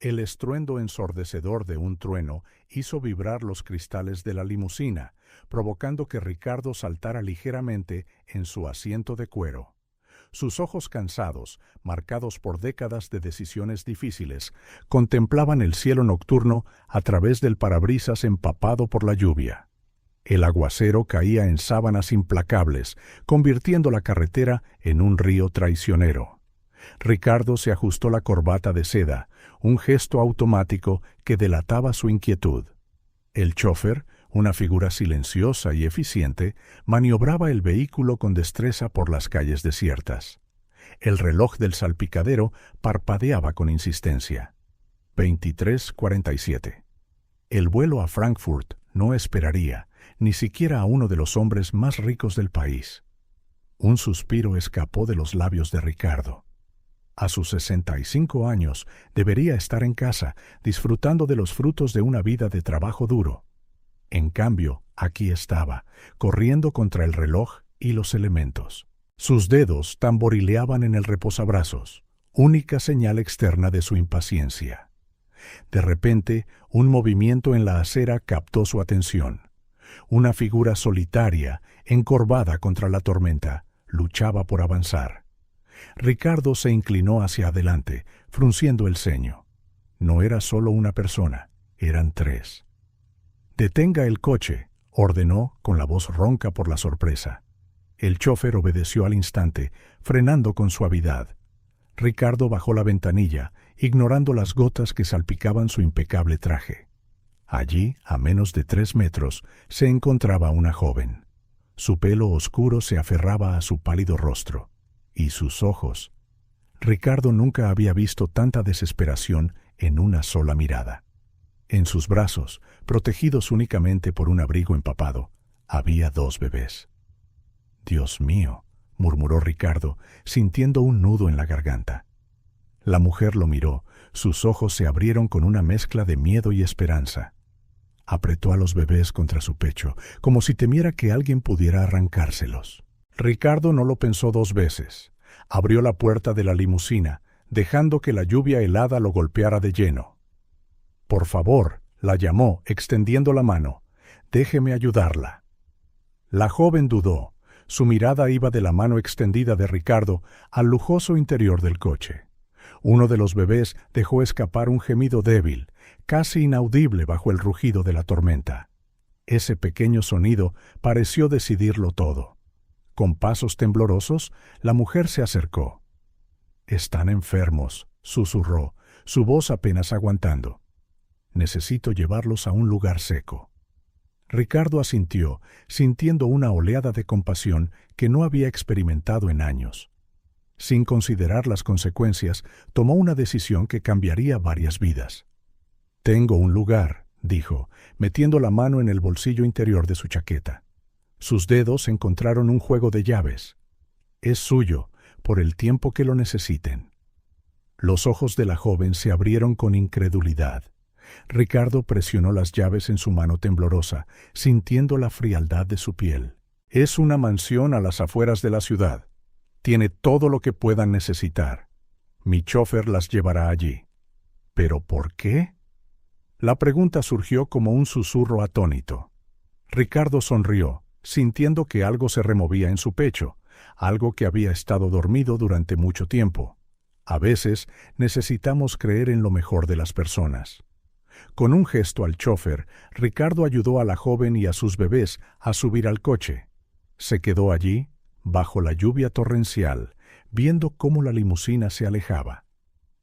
El estruendo ensordecedor de un trueno hizo vibrar los cristales de la limusina, provocando que Ricardo saltara ligeramente en su asiento de cuero. Sus ojos cansados, marcados por décadas de decisiones difíciles, contemplaban el cielo nocturno a través del parabrisas empapado por la lluvia. El aguacero caía en sábanas implacables, convirtiendo la carretera en un río traicionero. Ricardo se ajustó la corbata de seda, un gesto automático que delataba su inquietud. El chófer, una figura silenciosa y eficiente, maniobraba el vehículo con destreza por las calles desiertas. El reloj del salpicadero parpadeaba con insistencia. 23:47. El vuelo a Frankfurt no esperaría, ni siquiera a uno de los hombres más ricos del país. Un suspiro escapó de los labios de Ricardo. A sus 65 años debería estar en casa, disfrutando de los frutos de una vida de trabajo duro. En cambio, aquí estaba, corriendo contra el reloj y los elementos. Sus dedos tamborileaban en el reposabrazos, única señal externa de su impaciencia. De repente, un movimiento en la acera captó su atención. Una figura solitaria, encorvada contra la tormenta, luchaba por avanzar. Ricardo se inclinó hacia adelante, frunciendo el ceño. No era solo una persona, eran tres. «Detenga el coche», ordenó con la voz ronca por la sorpresa. El chófer obedeció al instante, frenando con suavidad. Ricardo bajó la ventanilla, ignorando las gotas que salpicaban su impecable traje. Allí, a menos de 3 metros, se encontraba una joven. Su pelo oscuro se aferraba a su pálido rostro. Y sus ojos. Ricardo nunca había visto tanta desesperación en una sola mirada. En sus brazos, protegidos únicamente por un abrigo empapado, había 2 bebés. «Dios mío», murmuró Ricardo, sintiendo un nudo en la garganta. La mujer lo miró, sus ojos se abrieron con una mezcla de miedo y esperanza. Apretó a los bebés contra su pecho, como si temiera que alguien pudiera arrancárselos. Ricardo no lo pensó 2 veces. Abrió la puerta de la limusina, dejando que la lluvia helada lo golpeara de lleno. «Por favor», la llamó, extendiendo la mano. «Déjeme ayudarla». La joven dudó. Su mirada iba de la mano extendida de Ricardo al lujoso interior del coche. Uno de los bebés dejó escapar un gemido débil, casi inaudible bajo el rugido de la tormenta. Ese pequeño sonido pareció decidirlo todo. Con pasos temblorosos, la mujer se acercó. «Están enfermos», susurró, su voz apenas aguantando. «Necesito llevarlos a un lugar seco». Ricardo asintió, sintiendo una oleada de compasión que no había experimentado en años. Sin considerar las consecuencias, tomó una decisión que cambiaría varias vidas. «Tengo un lugar», dijo, metiendo la mano en el bolsillo interior de su chaqueta. Sus dedos encontraron un juego de llaves. «Es suyo, por el tiempo que lo necesiten». Los ojos de la joven se abrieron con incredulidad. Ricardo presionó las llaves en su mano temblorosa, sintiendo la frialdad de su piel. «Es una mansión a las afueras de la ciudad. Tiene todo lo que puedan necesitar. Mi chófer las llevará allí». «¿Pero por qué?». La pregunta surgió como un susurro atónito. Ricardo sonrió, sintiendo que algo se removía en su pecho, algo que había estado dormido durante mucho tiempo. A veces necesitamos creer en lo mejor de las personas. Con un gesto al chófer, Ricardo ayudó a la joven y a sus bebés a subir al coche. Se quedó allí, bajo la lluvia torrencial, viendo cómo la limusina se alejaba.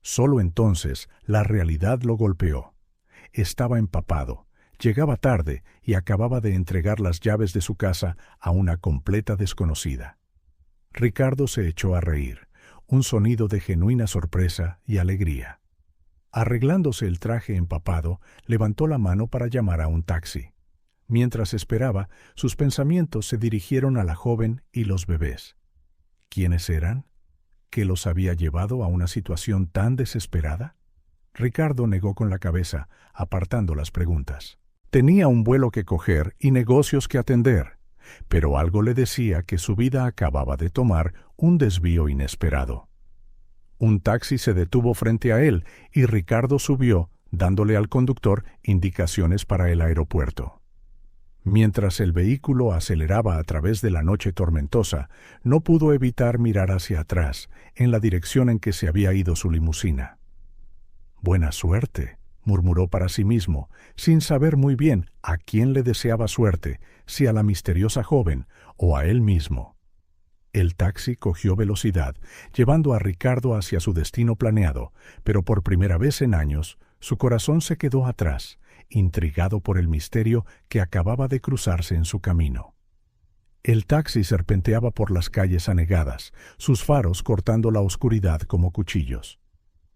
Solo entonces la realidad lo golpeó. Estaba empapado. Llegaba tarde y acababa de entregar las llaves de su casa a una completa desconocida. Ricardo se echó a reír, un sonido de genuina sorpresa y alegría. Arreglándose el traje empapado, levantó la mano para llamar a un taxi. Mientras esperaba, sus pensamientos se dirigieron a la joven y los bebés. ¿Quiénes eran? ¿Qué los había llevado a una situación tan desesperada? Ricardo negó con la cabeza, apartando las preguntas. Tenía un vuelo que coger y negocios que atender, pero algo le decía que su vida acababa de tomar un desvío inesperado. Un taxi se detuvo frente a él y Ricardo subió, dándole al conductor indicaciones para el aeropuerto. Mientras el vehículo aceleraba a través de la noche tormentosa, no pudo evitar mirar hacia atrás, en la dirección en que se había ido su limusina. «Buena suerte», murmuró para sí mismo, sin saber muy bien a quién le deseaba suerte, si a la misteriosa joven o a él mismo. El taxi cogió velocidad, llevando a Ricardo hacia su destino planeado, pero por primera vez en años, su corazón se quedó atrás, intrigado por el misterio que acababa de cruzarse en su camino. El taxi serpenteaba por las calles anegadas, sus faros cortando la oscuridad como cuchillos.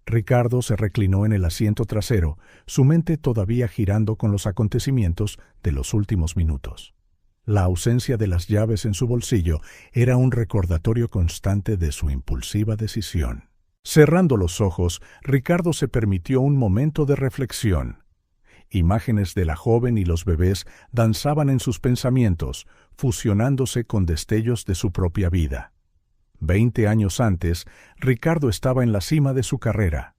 Ricardo se reclinó en el asiento trasero, su mente todavía girando con los acontecimientos de los últimos minutos. La ausencia de las llaves en su bolsillo era un recordatorio constante de su impulsiva decisión. Cerrando los ojos, Ricardo se permitió un momento de reflexión. Imágenes de la joven y los bebés danzaban en sus pensamientos, fusionándose con destellos de su propia vida. 20 años antes, Ricardo estaba en la cima de su carrera.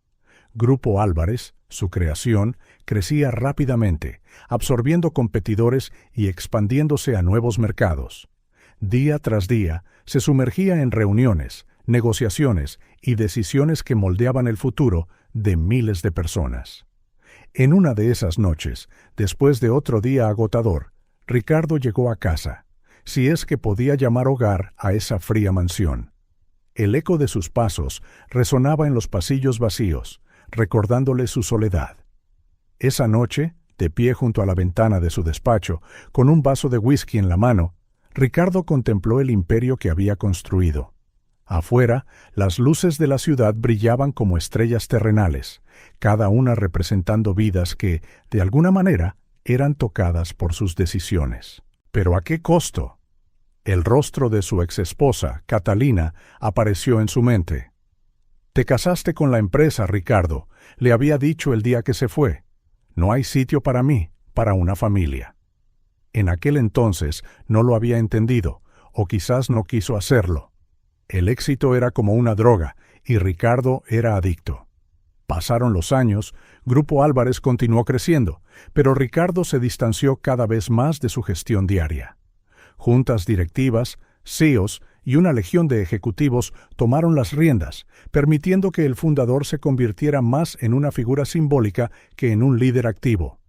Grupo Álvarez, su creación, crecía rápidamente, absorbiendo competidores y expandiéndose a nuevos mercados. Día tras día, se sumergía en reuniones, negociaciones y decisiones que moldeaban el futuro de miles de personas. En una de esas noches, después de otro día agotador, Ricardo llegó a casa, si es que podía llamar hogar a esa fría mansión. El eco de sus pasos resonaba en los pasillos vacíos, recordándole su soledad. Esa noche, de pie junto a la ventana de su despacho, con un vaso de whisky en la mano, Ricardo contempló el imperio que había construido. Afuera, las luces de la ciudad brillaban como estrellas terrenales, cada una representando vidas que, de alguna manera, eran tocadas por sus decisiones. ¿Pero a qué costo? El rostro de su exesposa, Catalina, apareció en su mente. «Te casaste con la empresa, Ricardo», le había dicho el día que se fue. «No hay sitio para mí, para una familia». En aquel entonces no lo había entendido, o quizás no quiso hacerlo. El éxito era como una droga, y Ricardo era adicto. Pasaron los años, Grupo Álvarez continuó creciendo, pero Ricardo se distanció cada vez más de su gestión diaria. Juntas directivas, CEOs y una legión de ejecutivos tomaron las riendas, permitiendo que el fundador se convirtiera más en una figura simbólica que en un líder activo.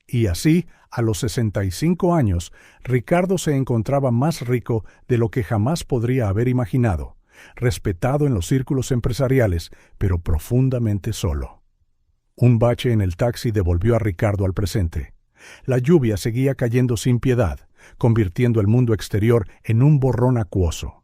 Y así, a los 65 años, Ricardo se encontraba más rico de lo que jamás podría haber imaginado, respetado en los círculos empresariales, pero profundamente solo. Un bache en el taxi devolvió a Ricardo al presente. La lluvia seguía cayendo sin piedad, convirtiendo el mundo exterior en un borrón acuoso.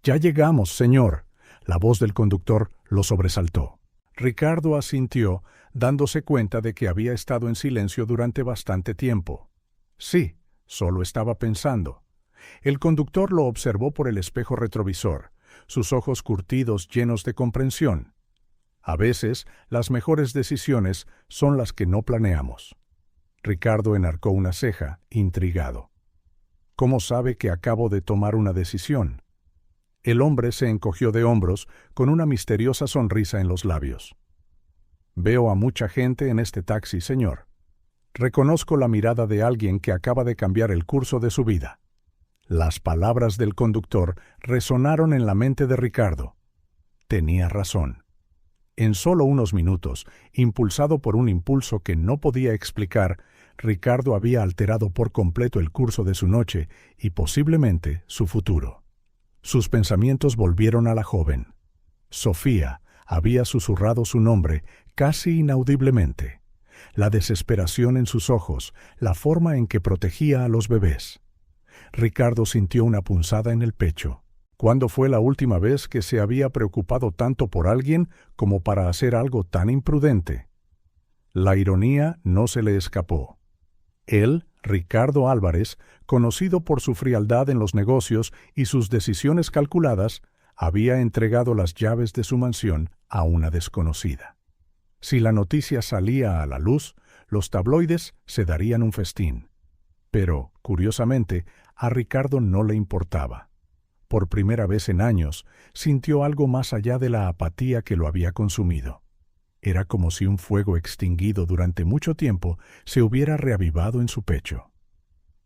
«Ya llegamos, señor», la voz del conductor lo sobresaltó. Ricardo asintió, dándose cuenta de que había estado en silencio durante bastante tiempo. Sí, solo estaba pensando. El conductor lo observó por el espejo retrovisor, sus ojos curtidos llenos de comprensión. A veces, las mejores decisiones son las que no planeamos. Ricardo enarcó una ceja, intrigado. ¿Cómo sabe que acabo de tomar una decisión? El hombre se encogió de hombros, con una misteriosa sonrisa en los labios. «Veo a mucha gente en este taxi, señor. Reconozco la mirada de alguien que acaba de cambiar el curso de su vida». Las palabras del conductor resonaron en la mente de Ricardo. Tenía razón. En solo unos minutos, impulsado por un impulso que no podía explicar, Ricardo había alterado por completo el curso de su noche y posiblemente su futuro. Sus pensamientos volvieron a la joven. Sofía había susurrado su nombre casi inaudiblemente. La desesperación en sus ojos, la forma en que protegía a los bebés. Ricardo sintió una punzada en el pecho. ¿Cuándo fue la última vez que se había preocupado tanto por alguien como para hacer algo tan imprudente? La ironía no se le escapó. Él, Ricardo Álvarez, conocido por su frialdad en los negocios y sus decisiones calculadas, había entregado las llaves de su mansión a una desconocida. Si la noticia salía a la luz, los tabloides se darían un festín. Pero, curiosamente, a Ricardo no le importaba. Por primera vez en años, sintió algo más allá de la apatía que lo había consumido. Era como si un fuego extinguido durante mucho tiempo se hubiera reavivado en su pecho.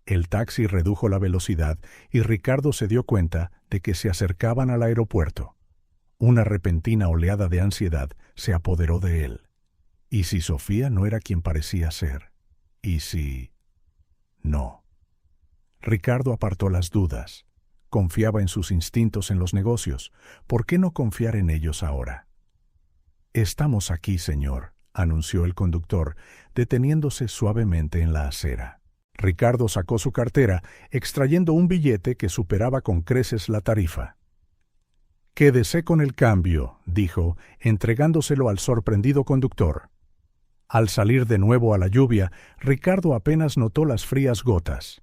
El taxi redujo la velocidad y Ricardo se dio cuenta de que se acercaban al aeropuerto. Una repentina oleada de ansiedad se apoderó de él. ¿Y si Sofía no era quien parecía ser? ¿Y si...? No. Ricardo apartó las dudas. Confiaba en sus instintos en los negocios. ¿Por qué no confiar en ellos ahora? «Estamos aquí, señor», anunció el conductor, deteniéndose suavemente en la acera. Ricardo sacó su cartera, extrayendo un billete que superaba con creces la tarifa. «Quédese con el cambio», dijo, entregándoselo al sorprendido conductor. Al salir de nuevo a la lluvia, Ricardo apenas notó las frías gotas.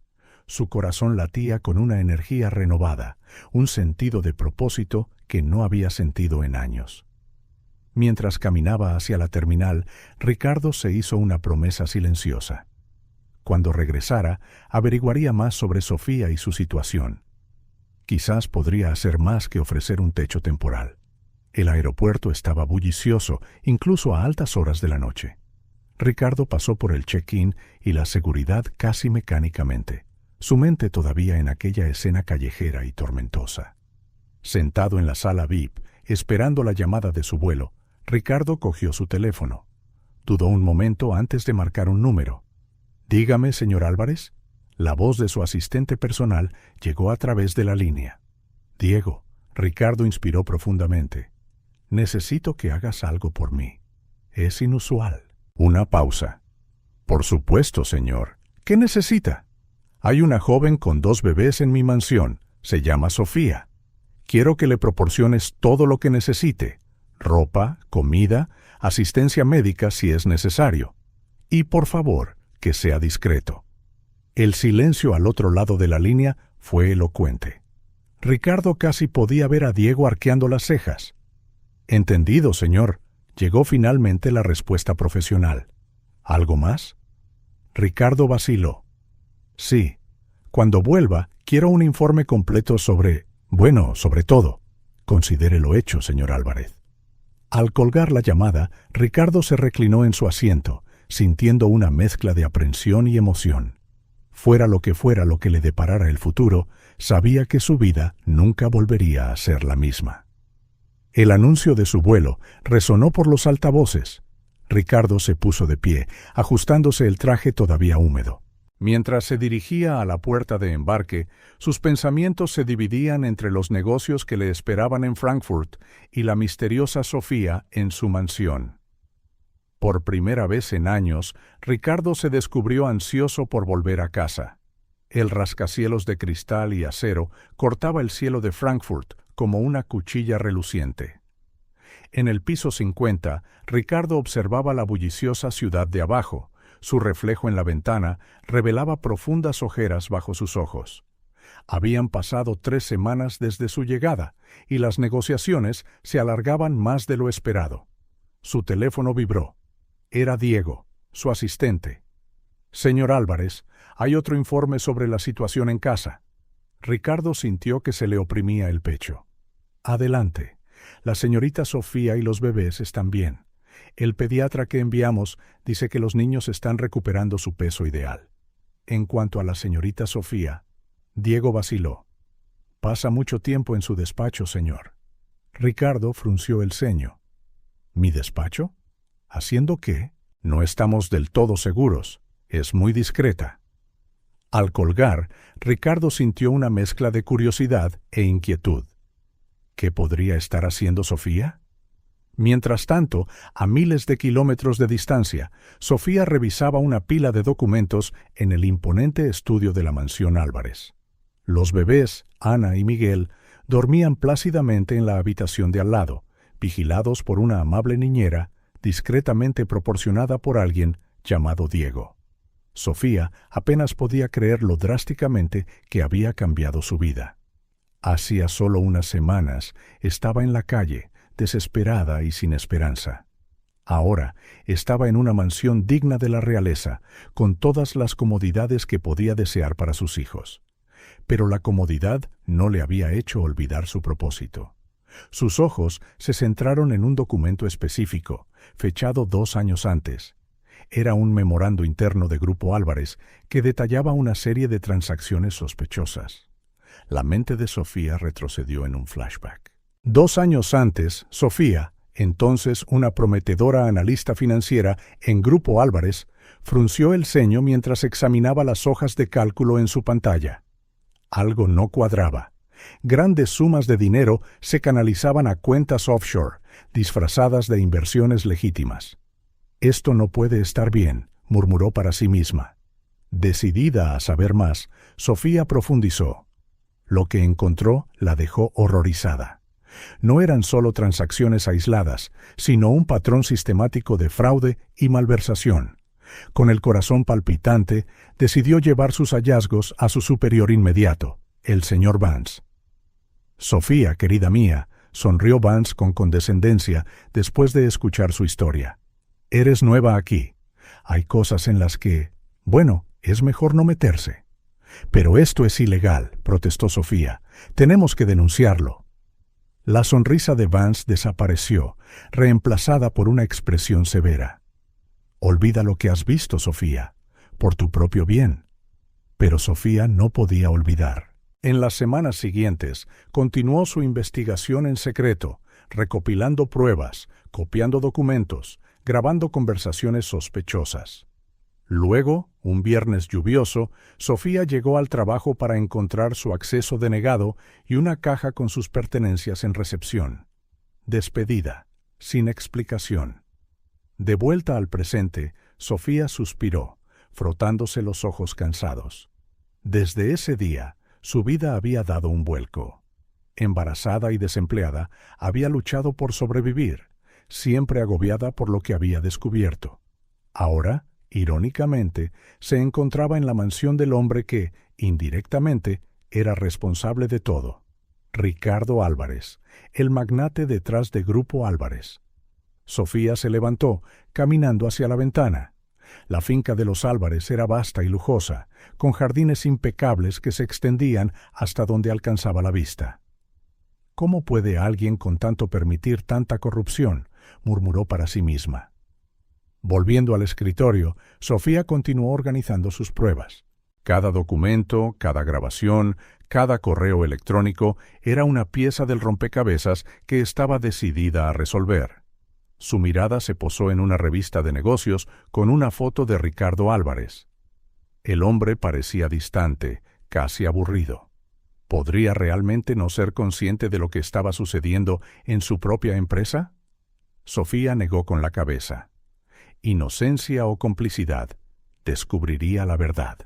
Su corazón latía con una energía renovada, un sentido de propósito que no había sentido en años. Mientras caminaba hacia la terminal, Ricardo se hizo una promesa silenciosa. Cuando regresara, averiguaría más sobre Sofía y su situación. Quizás podría hacer más que ofrecer un techo temporal. El aeropuerto estaba bullicioso, incluso a altas horas de la noche. Ricardo pasó por el check-in y la seguridad casi mecánicamente, su mente todavía en aquella escena callejera y tormentosa. Sentado en la sala VIP, esperando la llamada de su vuelo, Ricardo cogió su teléfono. Dudó un momento antes de marcar un número. «Dígame, señor Álvarez». La voz de su asistente personal llegó a través de la línea. «Diego», Ricardo inspiró profundamente. «Necesito que hagas algo por mí. Es inusual». Una pausa. «Por supuesto, señor. ¿Qué necesita?» «Hay una joven con 2 bebés en mi mansión. Se llama Sofía. Quiero que le proporciones todo lo que necesite. Ropa, comida, asistencia médica si es necesario. Y por favor, que sea discreto». El silencio al otro lado de la línea fue elocuente. Ricardo casi podía ver a Diego arqueando las cejas. «Entendido, señor», llegó finalmente la respuesta profesional. «¿Algo más?» Ricardo vaciló. «Sí. Cuando vuelva, quiero un informe completo sobre todo. Considérelo hecho, señor Álvarez». Al colgar la llamada, Ricardo se reclinó en su asiento, sintiendo una mezcla de aprensión y emoción. Fuera lo que le deparara el futuro, sabía que su vida nunca volvería a ser la misma. El anuncio de su vuelo resonó por los altavoces. Ricardo se puso de pie, ajustándose el traje todavía húmedo. Mientras se dirigía a la puerta de embarque, sus pensamientos se dividían entre los negocios que le esperaban en Frankfurt y la misteriosa Sofía en su mansión. Por primera vez en años, Ricardo se descubrió ansioso por volver a casa. El rascacielos de cristal y acero cortaba el cielo de Frankfurt como una cuchilla reluciente. En el piso 50, Ricardo observaba la bulliciosa ciudad de abajo. Su reflejo en la ventana revelaba profundas ojeras bajo sus ojos. Habían pasado 3 semanas desde su llegada, y las negociaciones se alargaban más de lo esperado. Su teléfono vibró. Era Diego, su asistente. «Señor Álvarez, hay otro informe sobre la situación en casa». Ricardo sintió que se le oprimía el pecho. «Adelante. La señorita Sofía y los bebés están bien. El pediatra que enviamos dice que los niños están recuperando su peso ideal. En cuanto a la señorita Sofía...» Diego vaciló. «Pasa mucho tiempo en su despacho, señor». Ricardo frunció el ceño. «¿Mi despacho? ¿Haciendo qué? No estamos del todo seguros. Es muy discreta». Al colgar, Ricardo sintió una mezcla de curiosidad e inquietud. ¿Qué podría estar haciendo Sofía? Mientras tanto, a miles de kilómetros de distancia, Sofía revisaba una pila de documentos en el imponente estudio de la mansión Álvarez. Los bebés, Ana y Miguel, dormían plácidamente en la habitación de al lado, vigilados por una amable niñera, discretamente proporcionada por alguien llamado Diego. Sofía apenas podía creer lo drásticamente que había cambiado su vida. Hacía solo unas semanas estaba en la calle, desesperada y sin esperanza. Ahora estaba en una mansión digna de la realeza, con todas las comodidades que podía desear para sus hijos. pero la comodidad no le había hecho olvidar su propósito. Sus ojos se centraron en un documento específico, fechado 2 años antes. Era un memorando interno de Grupo Álvarez que detallaba una serie de transacciones sospechosas. La mente de Sofía retrocedió en un flashback. 2 años antes, Sofía, entonces una prometedora analista financiera en Grupo Álvarez, frunció el ceño mientras examinaba las hojas de cálculo en su pantalla. Algo no cuadraba. Grandes sumas de dinero se canalizaban a cuentas offshore, disfrazadas de inversiones legítimas. «Esto no puede estar bien», murmuró para sí misma. Decidida a saber más, Sofía profundizó. Lo que encontró la dejó horrorizada. No eran solo transacciones aisladas, sino un patrón sistemático de fraude y malversación. Con el corazón palpitante, decidió llevar sus hallazgos a su superior inmediato, el señor Vance. «Sofía, querida mía», sonrió Vance con condescendencia después de escuchar su historia. «Eres nueva aquí. Hay cosas en las que, bueno, es mejor no meterse». «Pero esto es ilegal», protestó Sofía. «Tenemos que denunciarlo». La sonrisa de Vance desapareció, reemplazada por una expresión severa. «Olvida lo que has visto, Sofía, por tu propio bien». Pero Sofía no podía olvidar. En las semanas siguientes, continuó su investigación en secreto, recopilando pruebas, copiando documentos, grabando conversaciones sospechosas. Luego, un viernes lluvioso, Sofía llegó al trabajo para encontrar su acceso denegado y una caja con sus pertenencias en recepción. Despedida, sin explicación. De vuelta al presente, Sofía suspiró, frotándose los ojos cansados. Desde ese día, su vida había dado un vuelco. Embarazada y desempleada, había luchado por sobrevivir, siempre agobiada por lo que había descubierto. Ahora, irónicamente, se encontraba en la mansión del hombre que, indirectamente, era responsable de todo. Ricardo Álvarez, el magnate detrás de Grupo Álvarez. Sofía se levantó, caminando hacia la ventana. La finca de los Álvarez era vasta y lujosa, con jardines impecables que se extendían hasta donde alcanzaba la vista. «¿Cómo puede alguien con tanto permitir tanta corrupción?», murmuró para sí misma. Volviendo al escritorio, Sofía continuó organizando sus pruebas. Cada documento, cada grabación, cada correo electrónico era una pieza del rompecabezas que estaba decidida a resolver. Su mirada se posó en una revista de negocios con una foto de Ricardo Álvarez. El hombre parecía distante, casi aburrido. ¿Podría realmente no ser consciente de lo que estaba sucediendo en su propia empresa? Sofía negó con la cabeza. Inocencia o complicidad, descubriría la verdad.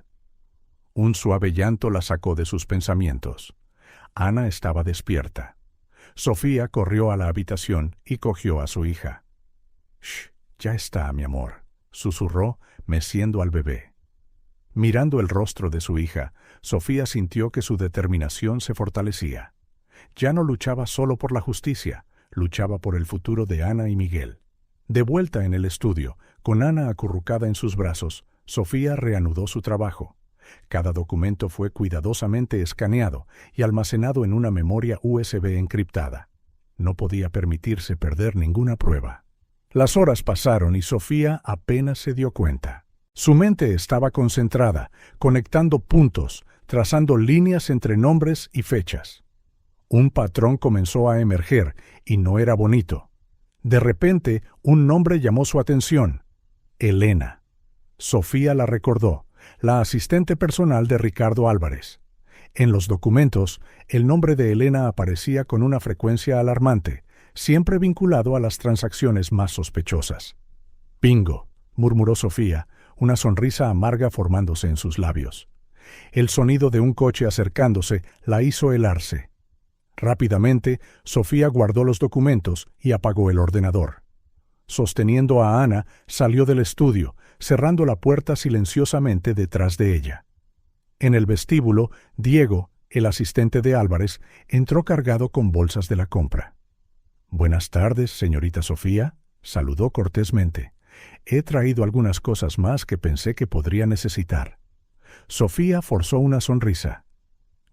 Un suave llanto la sacó de sus pensamientos. Ana estaba despierta. Sofía corrió a la habitación y cogió a su hija. «Shh, ya está, mi amor», susurró, meciendo al bebé. Mirando el rostro de su hija, Sofía sintió que su determinación se fortalecía. Ya no luchaba solo por la justicia, luchaba por el futuro de Ana y Miguel. De vuelta en el estudio, con Ana acurrucada en sus brazos, Sofía reanudó su trabajo. Cada documento fue cuidadosamente escaneado y almacenado en una memoria USB encriptada. No podía permitirse perder ninguna prueba. Las horas pasaron y Sofía apenas se dio cuenta. Su mente estaba concentrada, conectando puntos, trazando líneas entre nombres y fechas. Un patrón comenzó a emerger, y no era bonito. De repente, un nombre llamó su atención: Elena. Sofía la recordó, la asistente personal de Ricardo Álvarez. En los documentos, el nombre de Elena aparecía con una frecuencia alarmante, siempre vinculado a las transacciones más sospechosas. «Bingo», murmuró Sofía, una sonrisa amarga formándose en sus labios. El sonido de un coche acercándose la hizo helarse. Rápidamente, Sofía guardó los documentos y apagó el ordenador. Sosteniendo a Ana, salió del estudio, cerrando la puerta silenciosamente detrás de ella. En el vestíbulo, Diego, el asistente de Álvarez, entró cargado con bolsas de la compra. «Buenas tardes, señorita Sofía», saludó cortésmente. «He traído algunas cosas más que pensé que podría necesitar». Sofía forzó una sonrisa.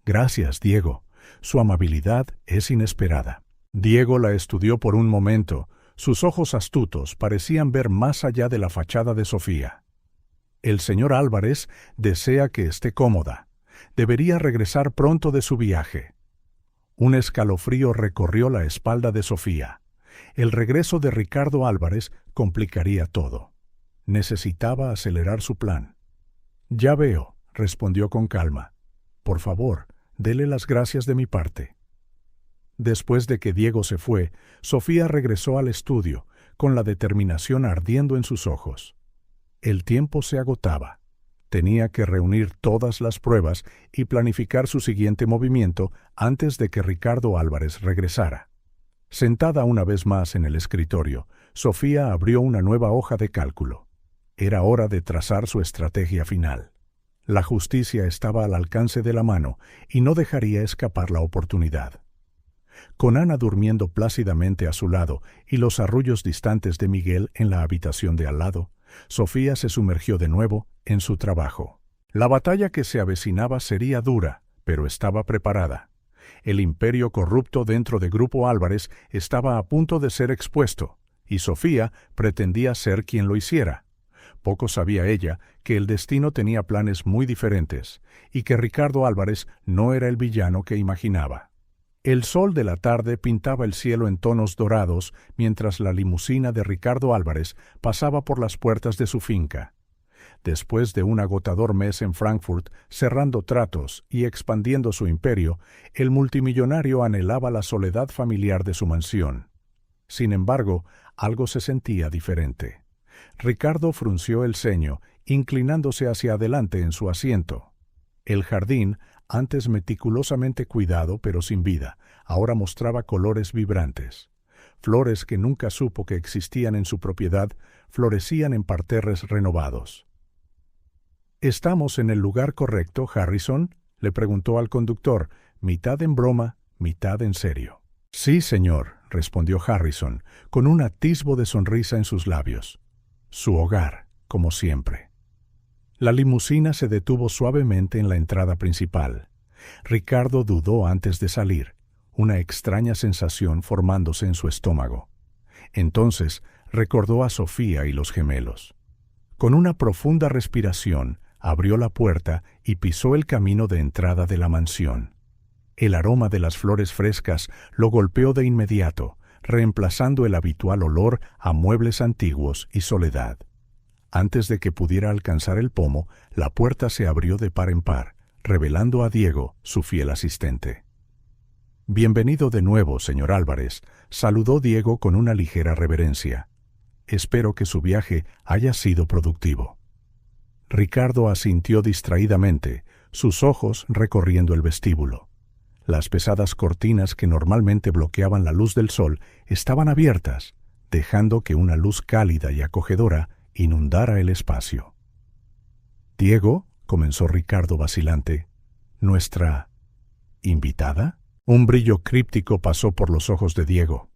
Gracias, Diego. Su amabilidad es inesperada. Diego la estudió por un momento. Sus ojos astutos parecían ver más allá de la fachada de Sofía. El señor Álvarez desea que esté cómoda. Debería regresar pronto de su viaje. Un escalofrío recorrió la espalda de Sofía. El regreso de Ricardo Álvarez complicaría todo. Necesitaba acelerar su plan. «Ya veo», respondió con calma. «Por favor, dele las gracias de mi parte». Después de que Diego se fue, Sofía regresó al estudio, con la determinación ardiendo en sus ojos. El tiempo se agotaba. Tenía que reunir todas las pruebas y planificar su siguiente movimiento antes de que Ricardo Álvarez regresara. Sentada una vez más en el escritorio, Sofía abrió una nueva hoja de cálculo. Era hora de trazar su estrategia final. La justicia estaba al alcance de la mano y no dejaría escapar la oportunidad. Con Ana durmiendo plácidamente a su lado y los arrullos distantes de Miguel en la habitación de al lado, Sofía se sumergió de nuevo en su trabajo. La batalla que se avecinaba sería dura, pero estaba preparada. El imperio corrupto dentro de Grupo Álvarez estaba a punto de ser expuesto, y Sofía pretendía ser quien lo hiciera. Poco sabía ella que el destino tenía planes muy diferentes, y que Ricardo Álvarez no era el villano que imaginaba. El sol de la tarde pintaba el cielo en tonos dorados mientras la limusina de Ricardo Álvarez pasaba por las puertas de su finca. Después de un agotador mes en Frankfurt, cerrando tratos y expandiendo su imperio, el multimillonario anhelaba la soledad familiar de su mansión. Sin embargo, algo se sentía diferente. Ricardo frunció el ceño, inclinándose hacia adelante en su asiento. El jardín, antes meticulosamente cuidado pero sin vida, ahora mostraba colores vibrantes. Flores que nunca supo que existían en su propiedad florecían en parterres renovados. «¿Estamos en el lugar correcto, Harrison?», le preguntó al conductor, mitad en broma, mitad en serio. «Sí, señor», respondió Harrison, con un atisbo de sonrisa en sus labios. Su hogar, como siempre. La limusina se detuvo suavemente en la entrada principal. Ricardo dudó antes de salir, una extraña sensación formándose en su estómago. Entonces recordó a Sofía y los gemelos. Con una profunda respiración, abrió la puerta y pisó el camino de entrada de la mansión. El aroma de las flores frescas lo golpeó de inmediato, reemplazando el habitual olor a muebles antiguos y soledad. Antes de que pudiera alcanzar el pomo, la puerta se abrió de par en par, revelando a Diego, su fiel asistente. «Bienvenido de nuevo, señor Álvarez», saludó Diego con una ligera reverencia. «Espero que su viaje haya sido productivo». Ricardo asintió distraídamente, sus ojos recorriendo el vestíbulo. Las pesadas cortinas que normalmente bloqueaban la luz del sol estaban abiertas, dejando que una luz cálida y acogedora inundara el espacio. «Diego», comenzó Ricardo vacilante, «¿nuestra invitada?» Un brillo críptico pasó por los ojos de Diego.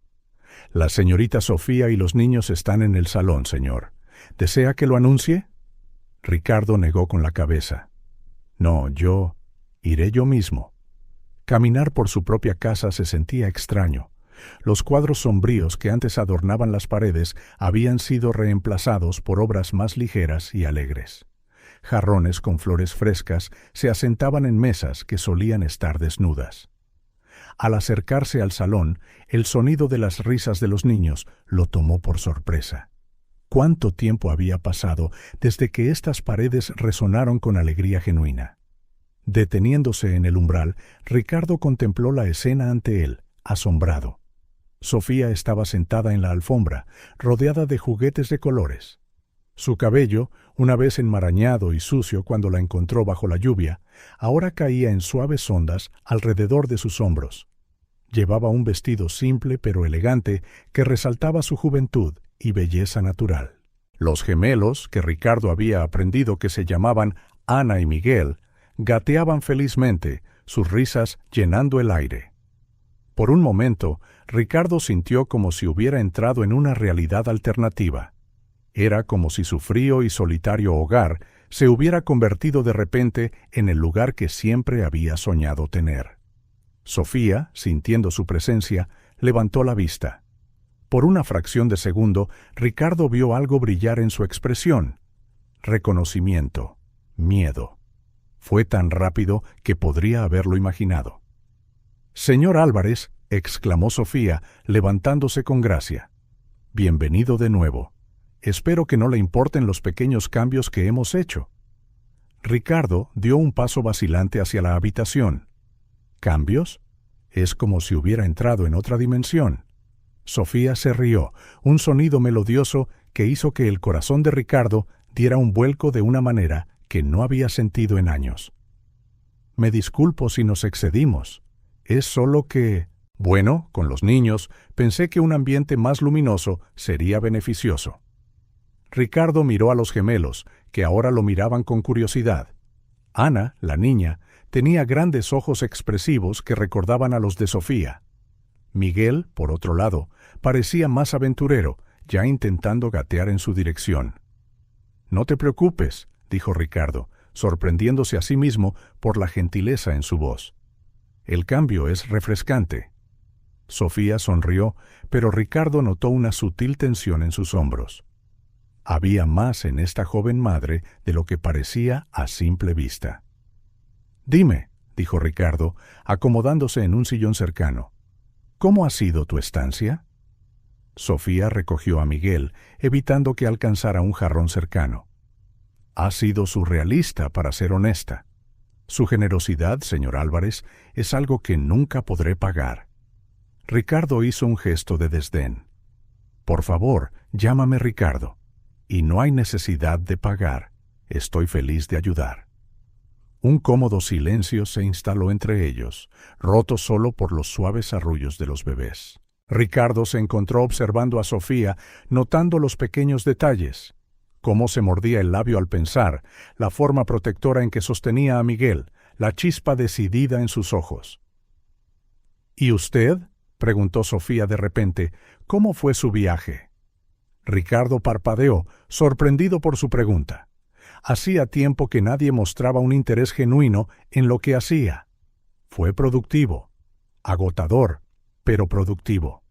«La señorita Sofía y los niños están en el salón, señor. ¿Desea que lo anuncie?» Ricardo negó con la cabeza. «No, iré yo mismo». Caminar por su propia casa se sentía extraño. Los cuadros sombríos que antes adornaban las paredes habían sido reemplazados por obras más ligeras y alegres. Jarrones con flores frescas se asentaban en mesas que solían estar desnudas. Al acercarse al salón, el sonido de las risas de los niños lo tomó por sorpresa. ¿Cuánto tiempo había pasado desde que estas paredes resonaron con alegría genuina? Deteniéndose en el umbral, Ricardo contempló la escena ante él, asombrado. Sofía estaba sentada en la alfombra, rodeada de juguetes de colores. Su cabello, una vez enmarañado y sucio cuando la encontró bajo la lluvia, ahora caía en suaves ondas alrededor de sus hombros. Llevaba un vestido simple pero elegante que resaltaba su juventud y belleza natural. Los gemelos, que Ricardo había aprendido que se llamaban Ana y Miguel, gateaban felizmente, sus risas llenando el aire. Por un momento, Ricardo sintió como si hubiera entrado en una realidad alternativa. Era como si su frío y solitario hogar se hubiera convertido de repente en el lugar que siempre había soñado tener. Sofía, sintiendo su presencia, levantó la vista. Por una fracción de segundo, Ricardo vio algo brillar en su expresión. Reconocimiento, miedo. Fue tan rápido que podría haberlo imaginado. «Señor Álvarez», exclamó Sofía, levantándose con gracia. «Bienvenido de nuevo. Espero que no le importen los pequeños cambios que hemos hecho». Ricardo dio un paso vacilante hacia la habitación. ¿Cambios? Es como si hubiera entrado en otra dimensión. Sofía se rió, un sonido melodioso que hizo que el corazón de Ricardo diera un vuelco de una manera que no había sentido en años. «Me disculpo si nos excedimos. Es solo que... Bueno, con los niños, pensé que un ambiente más luminoso sería beneficioso». Ricardo miró a los gemelos, que ahora lo miraban con curiosidad. Ana, la niña, tenía grandes ojos expresivos que recordaban a los de Sofía. Miguel, por otro lado, parecía más aventurero, ya intentando gatear en su dirección. «No te preocupes», dijo Ricardo, sorprendiéndose a sí mismo por la gentileza en su voz. «El cambio es refrescante». Sofía sonrió, pero Ricardo notó una sutil tensión en sus hombros. Había más en esta joven madre de lo que parecía a simple vista. «Dime», dijo Ricardo, acomodándose en un sillón cercano, «¿cómo ha sido tu estancia?» Sofía recogió a Miguel, evitando que alcanzara un jarrón cercano. «Ha sido surrealista, para ser honesta. Su generosidad, señor Álvarez, es algo que nunca podré pagar». Ricardo hizo un gesto de desdén. «Por favor, llámame Ricardo. Y no hay necesidad de pagar. Estoy feliz de ayudar». Un cómodo silencio se instaló entre ellos, roto solo por los suaves arrullos de los bebés. Ricardo se encontró observando a Sofía, notando los pequeños detalles. Cómo se mordía el labio al pensar, la forma protectora en que sostenía a Miguel, la chispa decidida en sus ojos. «¿Y usted?», preguntó Sofía de repente, «¿cómo fue su viaje?». Ricardo parpadeó, sorprendido por su pregunta. Hacía tiempo que nadie mostraba un interés genuino en lo que hacía. Fue productivo, agotador, pero productivo.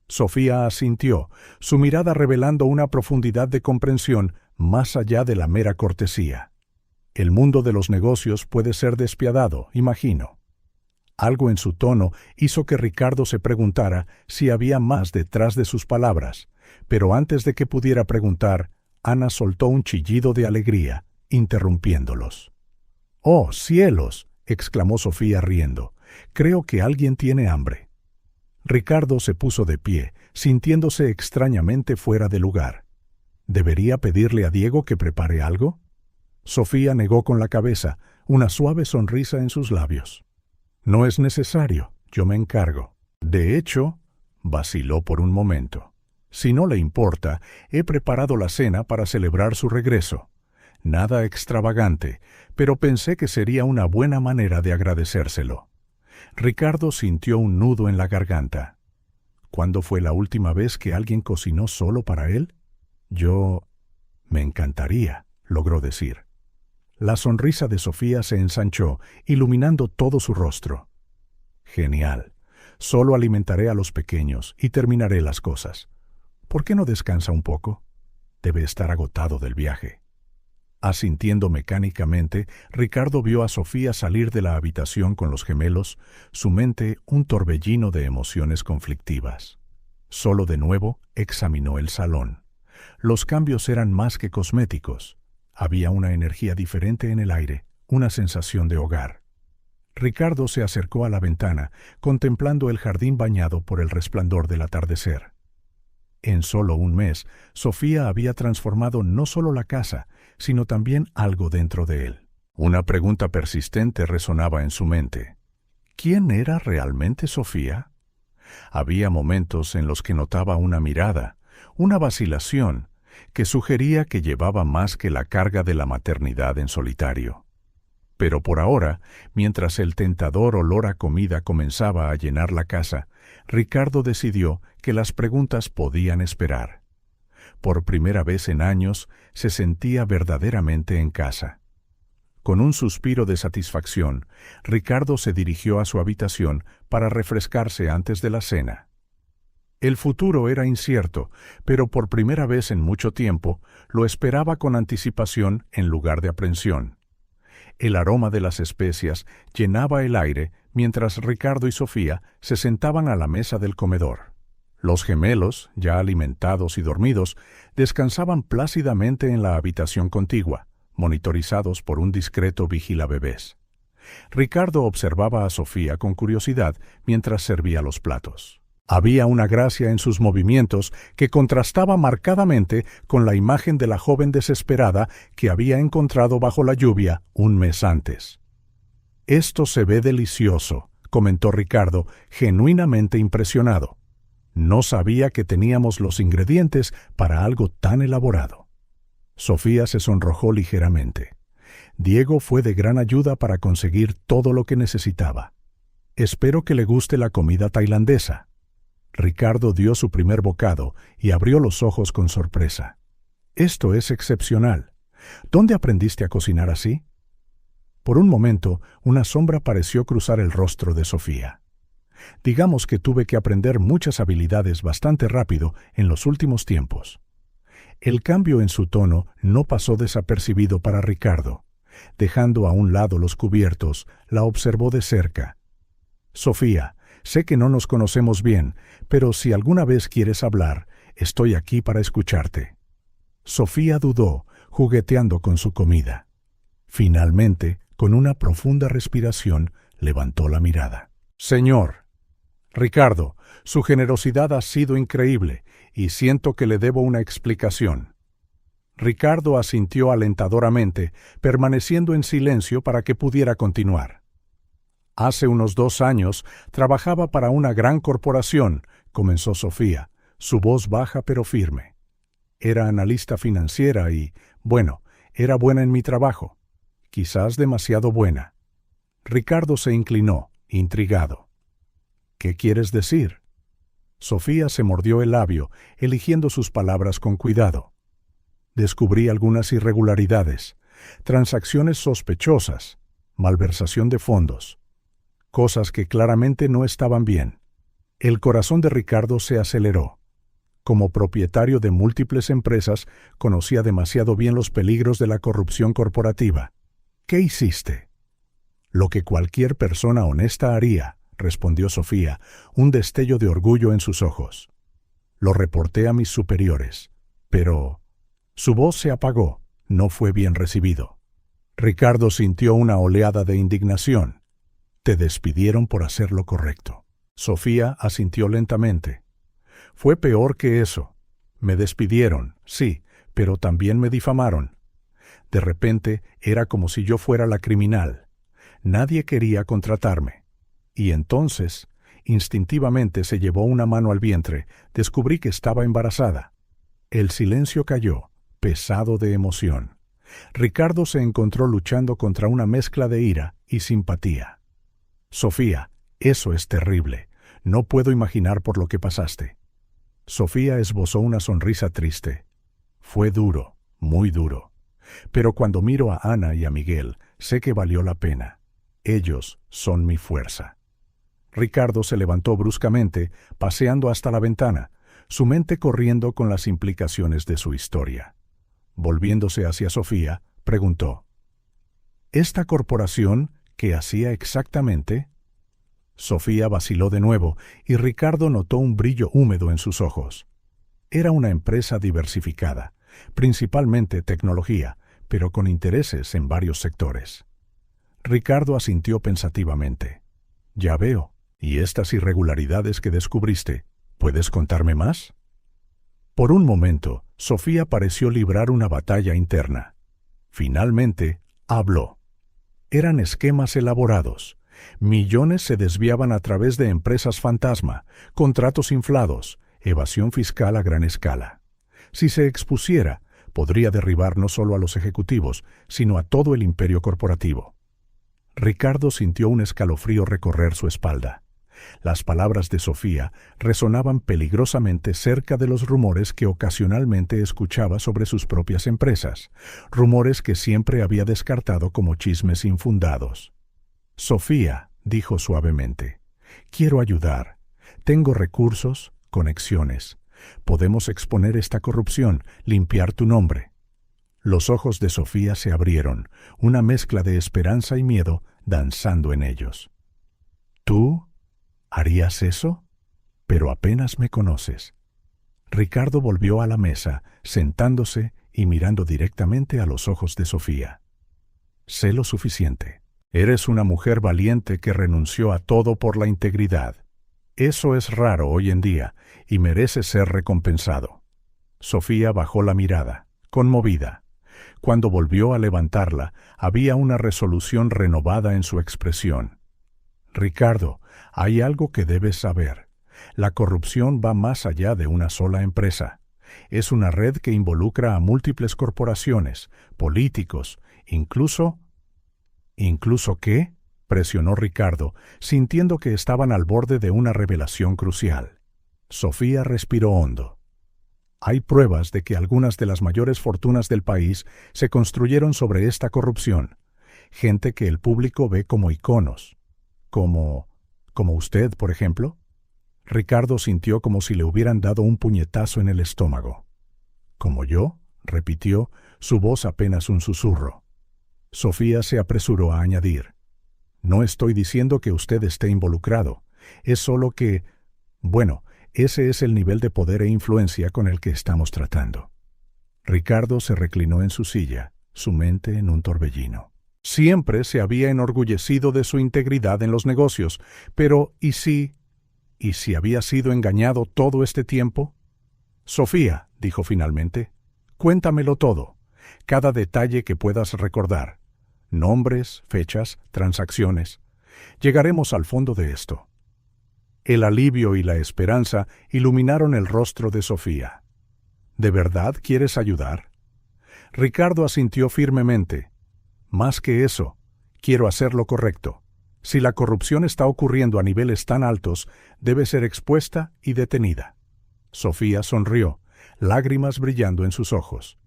Sofía asintió, su mirada revelando una profundidad de comprensión más allá de la mera cortesía. El mundo de los negocios puede ser despiadado, imagino. Algo en su tono hizo que Ricardo se preguntara si había más detrás de sus palabras, pero antes de que pudiera preguntar, Ana soltó un chillido de alegría, interrumpiéndolos. «¡Oh, cielos!», exclamó Sofía riendo. «Creo que alguien tiene hambre». Ricardo se puso de pie, sintiéndose extrañamente fuera de lugar. ¿Debería pedirle a Diego que prepare algo? Sofía negó con la cabeza, una suave sonrisa en sus labios. «No es necesario, yo me encargo». De hecho, vaciló por un momento. «Si no le importa, he preparado la cena para celebrar su regreso. Nada extravagante, pero pensé que sería una buena manera de agradecérselo». Ricardo sintió un nudo en la garganta. ¿Cuándo fue la última vez que alguien cocinó solo para él? Me encantaría, logró decir. La sonrisa de Sofía se ensanchó, iluminando todo su rostro. «Genial. Solo alimentaré a los pequeños y terminaré las cosas. ¿Por qué no descansa un poco? Debe estar agotado del viaje». Asintiendo mecánicamente, Ricardo vio a Sofía salir de la habitación con los gemelos, su mente un torbellino de emociones conflictivas. Solo de nuevo examinó el salón. Los cambios eran más que cosméticos. Había una energía diferente en el aire, una sensación de hogar. Ricardo se acercó a la ventana, contemplando el jardín bañado por el resplandor del atardecer. En solo un mes, Sofía había transformado no solo la casa, sino también algo dentro de él. Una pregunta persistente resonaba en su mente. ¿Quién era realmente Sofía? Había momentos en los que notaba una mirada, una vacilación, que sugería que llevaba más que la carga de la maternidad en solitario. Pero por ahora, mientras el tentador olor a comida comenzaba a llenar la casa, Ricardo decidió que las preguntas podían esperar. Por primera vez en años, se sentía verdaderamente en casa. Con un suspiro de satisfacción, Ricardo se dirigió a su habitación para refrescarse antes de la cena. El futuro era incierto, pero por primera vez en mucho tiempo lo esperaba con anticipación en lugar de aprensión. El aroma de las especias llenaba el aire mientras Ricardo y Sofía se sentaban a la mesa del comedor. Los gemelos, ya alimentados y dormidos, descansaban plácidamente en la habitación contigua, monitorizados por un discreto vigilabebés. Ricardo observaba a Sofía con curiosidad mientras servía los platos. Había una gracia en sus movimientos que contrastaba marcadamente con la imagen de la joven desesperada que había encontrado bajo la lluvia un mes antes. «Esto se ve delicioso», comentó Ricardo, genuinamente impresionado. «No sabía que teníamos los ingredientes para algo tan elaborado». Sofía se sonrojó ligeramente. Diego fue de gran ayuda para conseguir todo lo que necesitaba. «Espero que le guste la comida tailandesa». Ricardo dio su primer bocado y abrió los ojos con sorpresa. «Esto es excepcional. ¿Dónde aprendiste a cocinar así?» Por un momento, una sombra pareció cruzar el rostro de Sofía. «Digamos que tuve que aprender muchas habilidades bastante rápido en los últimos tiempos». El cambio en su tono no pasó desapercibido para Ricardo. Dejando a un lado los cubiertos, la observó de cerca. «Sofía, sé que no nos conocemos bien, pero si alguna vez quieres hablar, estoy aquí para escucharte». Sofía dudó, jugueteando con su comida. Finalmente, con una profunda respiración, levantó la mirada. «Señor, Ricardo, su generosidad ha sido increíble y siento que le debo una explicación». Ricardo asintió alentadoramente, permaneciendo en silencio para que pudiera continuar. «Hace unos 2 años trabajaba para una gran corporación», comenzó Sofía, su voz baja pero firme. «Era analista financiera y, bueno, era buena en mi trabajo. Quizás demasiado buena». Ricardo se inclinó, intrigado. «¿Qué quieres decir?». Sofía se mordió el labio, eligiendo sus palabras con cuidado. «Descubrí algunas irregularidades, transacciones sospechosas, malversación de fondos, cosas que claramente no estaban bien». El corazón de Ricardo se aceleró. Como propietario de múltiples empresas, conocía demasiado bien los peligros de la corrupción corporativa. «¿Qué hiciste?». «Lo que cualquier persona honesta haría», respondió Sofía, un destello de orgullo en sus ojos. «Lo reporté a mis superiores, pero...». Su voz se apagó, no fue bien recibido. Ricardo sintió una oleada de indignación. «Te despidieron por hacer lo correcto». Sofía asintió lentamente. «Fue peor que eso. Me despidieron, sí, pero también me difamaron. De repente era como si yo fuera la criminal. Nadie quería contratarme. Y entonces, instintivamente se llevó una mano al vientre, descubrí que estaba embarazada». El silencio cayó, pesado de emoción. Ricardo se encontró luchando contra una mezcla de ira y simpatía. «Sofía, eso es terrible. No puedo imaginar por lo que pasaste». Sofía esbozó una sonrisa triste. «Fue duro, muy duro. Pero cuando miro a Ana y a Miguel, sé que valió la pena. Ellos son mi fuerza». Ricardo se levantó bruscamente, paseando hasta la ventana, su mente corriendo con las implicaciones de su historia. Volviéndose hacia Sofía, preguntó: «¿Esta corporación qué hacía exactamente?». Sofía vaciló de nuevo y Ricardo notó un brillo húmedo en sus ojos. Era una empresa diversificada, principalmente tecnología, pero con intereses en varios sectores. Ricardo asintió pensativamente. «Ya veo. ¿Y estas irregularidades que descubriste, puedes contarme más?». Por un momento, Sofía pareció librar una batalla interna. Finalmente, habló. Eran esquemas elaborados. Millones se desviaban a través de empresas fantasma, contratos inflados, evasión fiscal a gran escala. Si se expusiera, podría derribar no solo a los ejecutivos, sino a todo el imperio corporativo. Ricardo sintió un escalofrío recorrer su espalda. Las palabras de Sofía resonaban peligrosamente cerca de los rumores que ocasionalmente escuchaba sobre sus propias empresas, rumores que siempre había descartado como chismes infundados. «Sofía», dijo suavemente, «quiero ayudar. Tengo recursos, conexiones. Podemos exponer esta corrupción, limpiar tu nombre». Los ojos de Sofía se abrieron, una mezcla de esperanza y miedo danzando en ellos. «¿Tú harías eso? Pero apenas me conoces». Ricardo volvió a la mesa, sentándose y mirando directamente a los ojos de Sofía. «Sé lo suficiente. Eres una mujer valiente que renunció a todo por la integridad. Eso es raro hoy en día y merece ser recompensado». Sofía bajó la mirada, conmovida. Cuando volvió a levantarla, había una resolución renovada en su expresión. «Ricardo, hay algo que debes saber. La corrupción va más allá de una sola empresa. Es una red que involucra a múltiples corporaciones, políticos, incluso... ¿Incluso qué?», presionó Ricardo, sintiendo que estaban al borde de una revelación crucial. Sofía respiró hondo. «Hay pruebas de que algunas de las mayores fortunas del país se construyeron sobre esta corrupción. Gente que el público ve como iconos. ¿Como usted, por ejemplo?» Ricardo sintió como si le hubieran dado un puñetazo en el estómago. «¿Como yo?», repitió, su voz apenas un susurro. Sofía se apresuró a añadir: «No estoy diciendo que usted esté involucrado. Es solo que... bueno, ese es el nivel de poder e influencia con el que estamos tratando». Ricardo se reclinó en su silla, su mente en un torbellino. Siempre se había enorgullecido de su integridad en los negocios, pero ¿y si había sido engañado todo este tiempo? «Sofía», dijo finalmente, «cuéntamelo todo, cada detalle que puedas recordar. Nombres, fechas, transacciones. Llegaremos al fondo de esto». El alivio y la esperanza iluminaron el rostro de Sofía. «¿De verdad quieres ayudar?» Ricardo asintió firmemente. «Más que eso, quiero hacer lo correcto. Si la corrupción está ocurriendo a niveles tan altos, debe ser expuesta y detenida». Sofía sonrió, lágrimas brillando en sus ojos.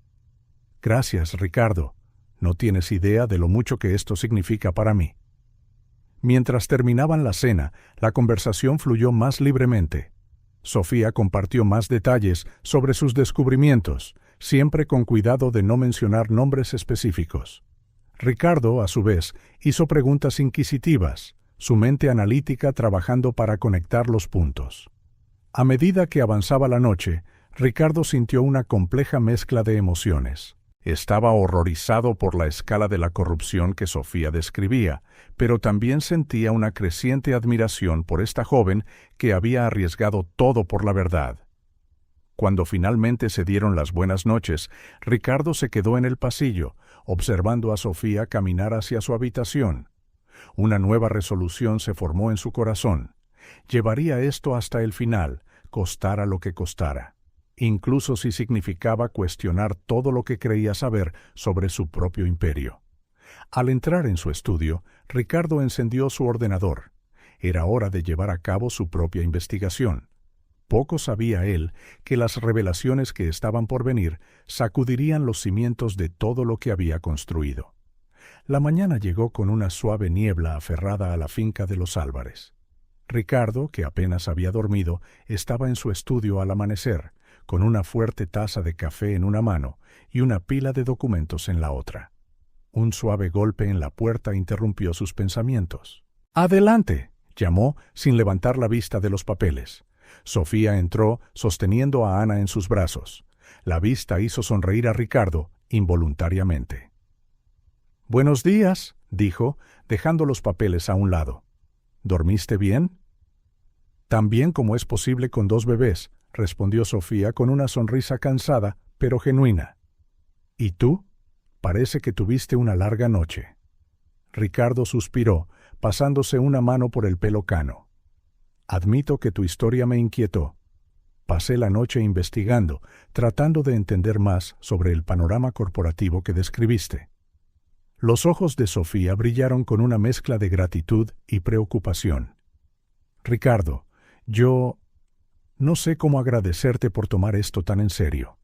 «Gracias, Ricardo. No tienes idea de lo mucho que esto significa para mí». Mientras terminaban la cena, la conversación fluyó más libremente. Sofía compartió más detalles sobre sus descubrimientos, siempre con cuidado de no mencionar nombres específicos. Ricardo, a su vez, hizo preguntas inquisitivas, su mente analítica trabajando para conectar los puntos. A medida que avanzaba la noche, Ricardo sintió una compleja mezcla de emociones. Estaba horrorizado por la escala de la corrupción que Sofía describía, pero también sentía una creciente admiración por esta joven que había arriesgado todo por la verdad. Cuando finalmente se dieron las buenas noches, Ricardo se quedó en el pasillo, observando a Sofía caminar hacia su habitación. Una nueva resolución se formó en su corazón. Llevaría esto hasta el final, costara lo que costara, incluso si significaba cuestionar todo lo que creía saber sobre su propio imperio. Al entrar en su estudio, Ricardo encendió su ordenador. Era hora de llevar a cabo su propia investigación. Poco sabía él que las revelaciones que estaban por venir sacudirían los cimientos de todo lo que había construido. La mañana llegó con una suave niebla aferrada a la finca de los Álvarez. Ricardo, que apenas había dormido, estaba en su estudio al amanecer, con una fuerte taza de café en una mano y una pila de documentos en la otra. Un suave golpe en la puerta interrumpió sus pensamientos. «¡Adelante!», llamó, sin levantar la vista de los papeles. Sofía entró, sosteniendo a Ana en sus brazos. La vista hizo sonreír a Ricardo involuntariamente. «Buenos días», dijo, dejando los papeles a un lado. «¿Dormiste bien?» «Tan bien como es posible con 2 bebés», respondió Sofía con una sonrisa cansada, pero genuina. «¿Y tú? Parece que tuviste una larga noche». Ricardo suspiró, pasándose una mano por el pelo cano. «Admito que tu historia me inquietó. Pasé la noche investigando, tratando de entender más sobre el panorama corporativo que describiste». Los ojos de Sofía brillaron con una mezcla de gratitud y preocupación. Ricardo, yo no sé cómo agradecerte por tomar esto tan en serio.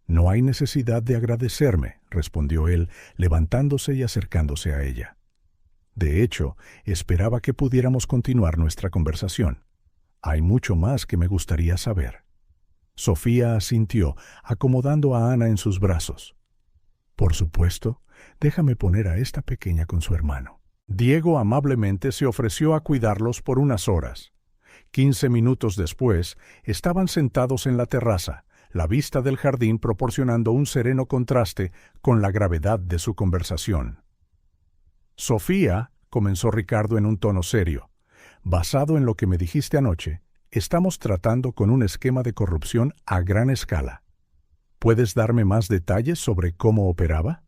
No hay necesidad de agradecerme, respondió él, levantándose y acercándose a ella. De hecho, esperaba que pudiéramos continuar nuestra conversación. Hay mucho más que me gustaría saber. Sofía asintió, acomodando a Ana en sus brazos. Por supuesto, déjame poner a esta pequeña con su hermano. Diego amablemente se ofreció a cuidarlos por unas horas. 15 minutos después, estaban sentados en la terraza, la vista del jardín proporcionando un sereno contraste con la gravedad de su conversación. Sofía, comenzó Ricardo en un tono serio, basado en lo que me dijiste anoche, estamos tratando con un esquema de corrupción a gran escala. ¿Puedes darme más detalles sobre cómo operaba?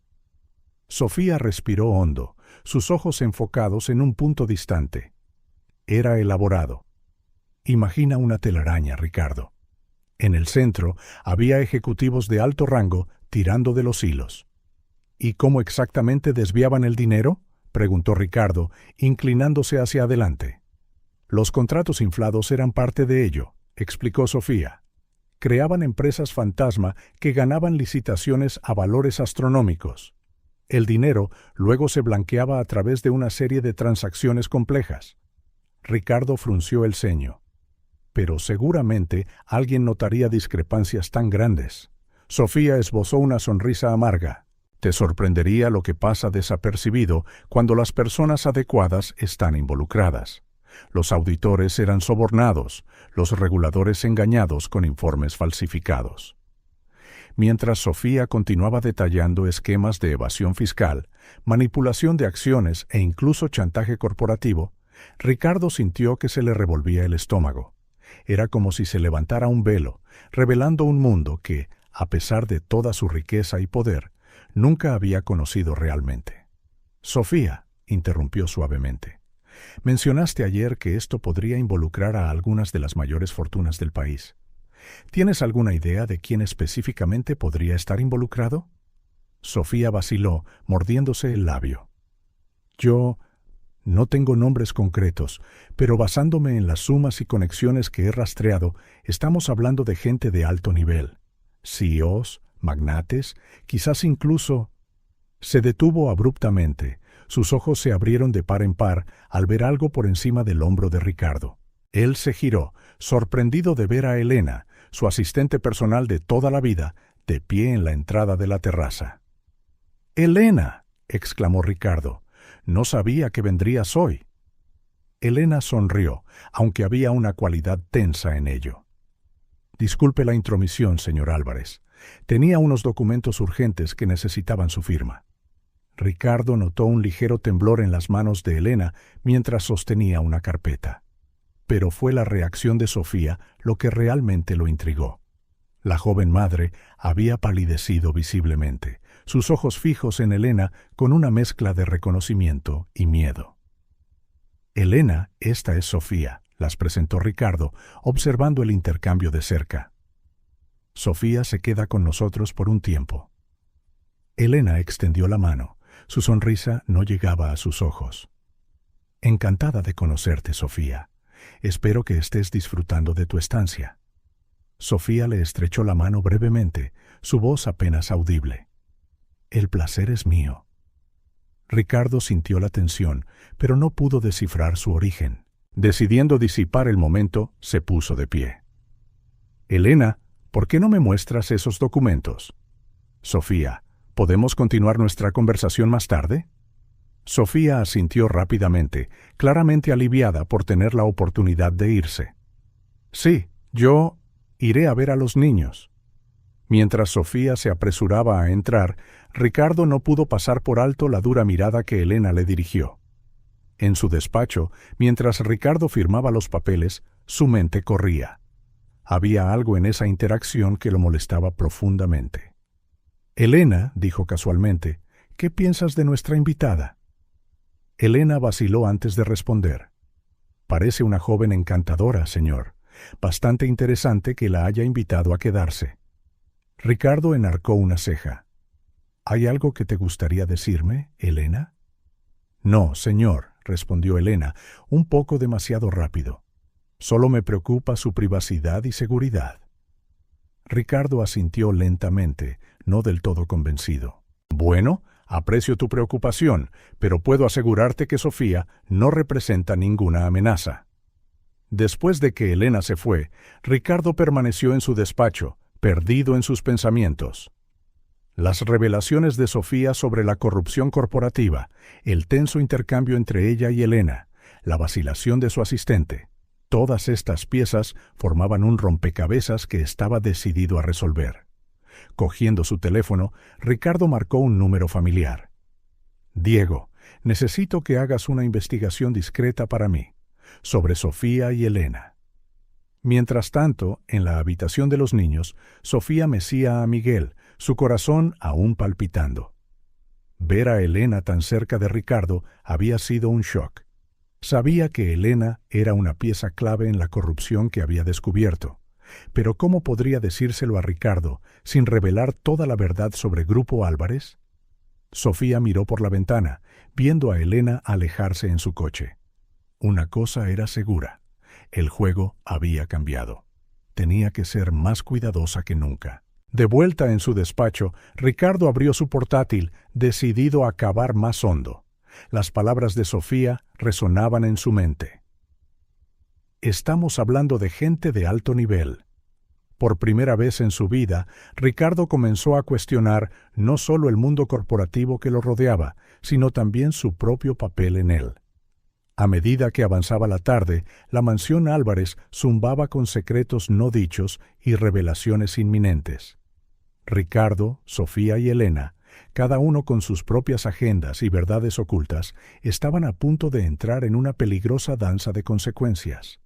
Sofía respiró hondo, sus ojos enfocados en un punto distante. Era elaborado. Imagina una telaraña, Ricardo. En el centro había ejecutivos de alto rango tirando de los hilos. ¿Y cómo exactamente desviaban el dinero?, preguntó Ricardo, inclinándose hacia adelante. Los contratos inflados eran parte de ello, explicó Sofía. Creaban empresas fantasma que ganaban licitaciones a valores astronómicos. El dinero luego se blanqueaba a través de una serie de transacciones complejas. Ricardo frunció el ceño. Pero seguramente alguien notaría discrepancias tan grandes. Sofía esbozó una sonrisa amarga. Te sorprendería lo que pasa desapercibido cuando las personas adecuadas están involucradas. Los auditores eran sobornados, los reguladores engañados con informes falsificados. Mientras Sofía continuaba detallando esquemas de evasión fiscal, manipulación de acciones e incluso chantaje corporativo, Ricardo sintió que se le revolvía el estómago. Era como si se levantara un velo, revelando un mundo que, a pesar de toda su riqueza y poder, nunca había conocido realmente. Sofía, interrumpió suavemente, mencionaste ayer que esto podría involucrar a algunas de las mayores fortunas del país. ¿Tienes alguna idea de quién específicamente podría estar involucrado? Sofía vaciló, mordiéndose el labio. Yo no tengo nombres concretos, pero basándome en las sumas y conexiones que he rastreado, estamos hablando de gente de alto nivel. CEOs, magnates, quizás incluso... Se detuvo abruptamente. Sus ojos se abrieron de par en par al ver algo por encima del hombro de Ricardo. Él se giró, sorprendido de ver a Elena, su asistente personal de toda la vida, de pie en la entrada de la terraza. «¡Elena!», exclamó Ricardo. «No sabía que vendrías hoy». Elena sonrió, aunque había una cualidad tensa en ello. «Disculpe la intromisión, señor Álvarez. Tenía unos documentos urgentes que necesitaban su firma». Ricardo notó un ligero temblor en las manos de Elena mientras sostenía una carpeta. Pero fue la reacción de Sofía lo que realmente lo intrigó. La joven madre había palidecido visiblemente, sus ojos fijos en Elena con una mezcla de reconocimiento y miedo. «Elena, esta es Sofía», las presentó Ricardo, observando el intercambio de cerca. «Sofía se queda con nosotros por un tiempo». Elena extendió la mano. Su sonrisa no llegaba a sus ojos. «Encantada de conocerte, Sofía. Espero que estés disfrutando de tu estancia». Sofía le estrechó la mano brevemente, su voz apenas audible. «El placer es mío». Ricardo sintió la tensión, pero no pudo descifrar su origen. Decidiendo disipar el momento, se puso de pie. «Elena, ¿por qué no me muestras esos documentos?» «Sofía, ¿podemos continuar nuestra conversación más tarde?» Sofía asintió rápidamente, claramente aliviada por tener la oportunidad de irse. «Sí, yo iré a ver a los niños». Mientras Sofía se apresuraba a entrar, Ricardo no pudo pasar por alto la dura mirada que Elena le dirigió. En su despacho, mientras Ricardo firmaba los papeles, su mente corría. Había algo en esa interacción que lo molestaba profundamente. «Elena», dijo casualmente, «¿qué piensas de nuestra invitada?» Elena vaciló antes de responder. «Parece una joven encantadora, señor. Bastante interesante que la haya invitado a quedarse». Ricardo enarcó una ceja. «¿Hay algo que te gustaría decirme, Elena?» «No, señor», respondió Elena, un poco demasiado rápido. Solo me preocupa su privacidad y seguridad. Ricardo asintió lentamente, no del todo convencido. Bueno, aprecio tu preocupación, pero puedo asegurarte que Sofía no representa ninguna amenaza. Después de que Elena se fue, Ricardo permaneció en su despacho, perdido en sus pensamientos. Las revelaciones de Sofía sobre la corrupción corporativa, el tenso intercambio entre ella y Elena, la vacilación de su asistente, todas estas piezas formaban un rompecabezas que estaba decidido a resolver. Cogiendo su teléfono, Ricardo marcó un número familiar. «Diego, necesito que hagas una investigación discreta para mí, sobre Sofía y Elena». Mientras tanto, en la habitación de los niños, Sofía mecía a Miguel, su corazón aún palpitando. Ver a Elena tan cerca de Ricardo había sido un shock. Sabía que Elena era una pieza clave en la corrupción que había descubierto, pero ¿cómo podría decírselo a Ricardo sin revelar toda la verdad sobre Grupo Álvarez? Sofía miró por la ventana, viendo a Elena alejarse en su coche. Una cosa era segura: el juego había cambiado. Tenía que ser más cuidadosa que nunca. De vuelta en su despacho, Ricardo abrió su portátil, decidido a cavar más hondo. Las palabras de Sofía resonaban en su mente. Estamos hablando de gente de alto nivel. Por primera vez en su vida, Ricardo comenzó a cuestionar no solo el mundo corporativo que lo rodeaba, sino también su propio papel en él. A medida que avanzaba la tarde, la mansión Álvarez zumbaba con secretos no dichos y revelaciones inminentes. Ricardo, Sofía y Elena, cada uno con sus propias agendas y verdades ocultas, estaban a punto de entrar en una peligrosa danza de consecuencias.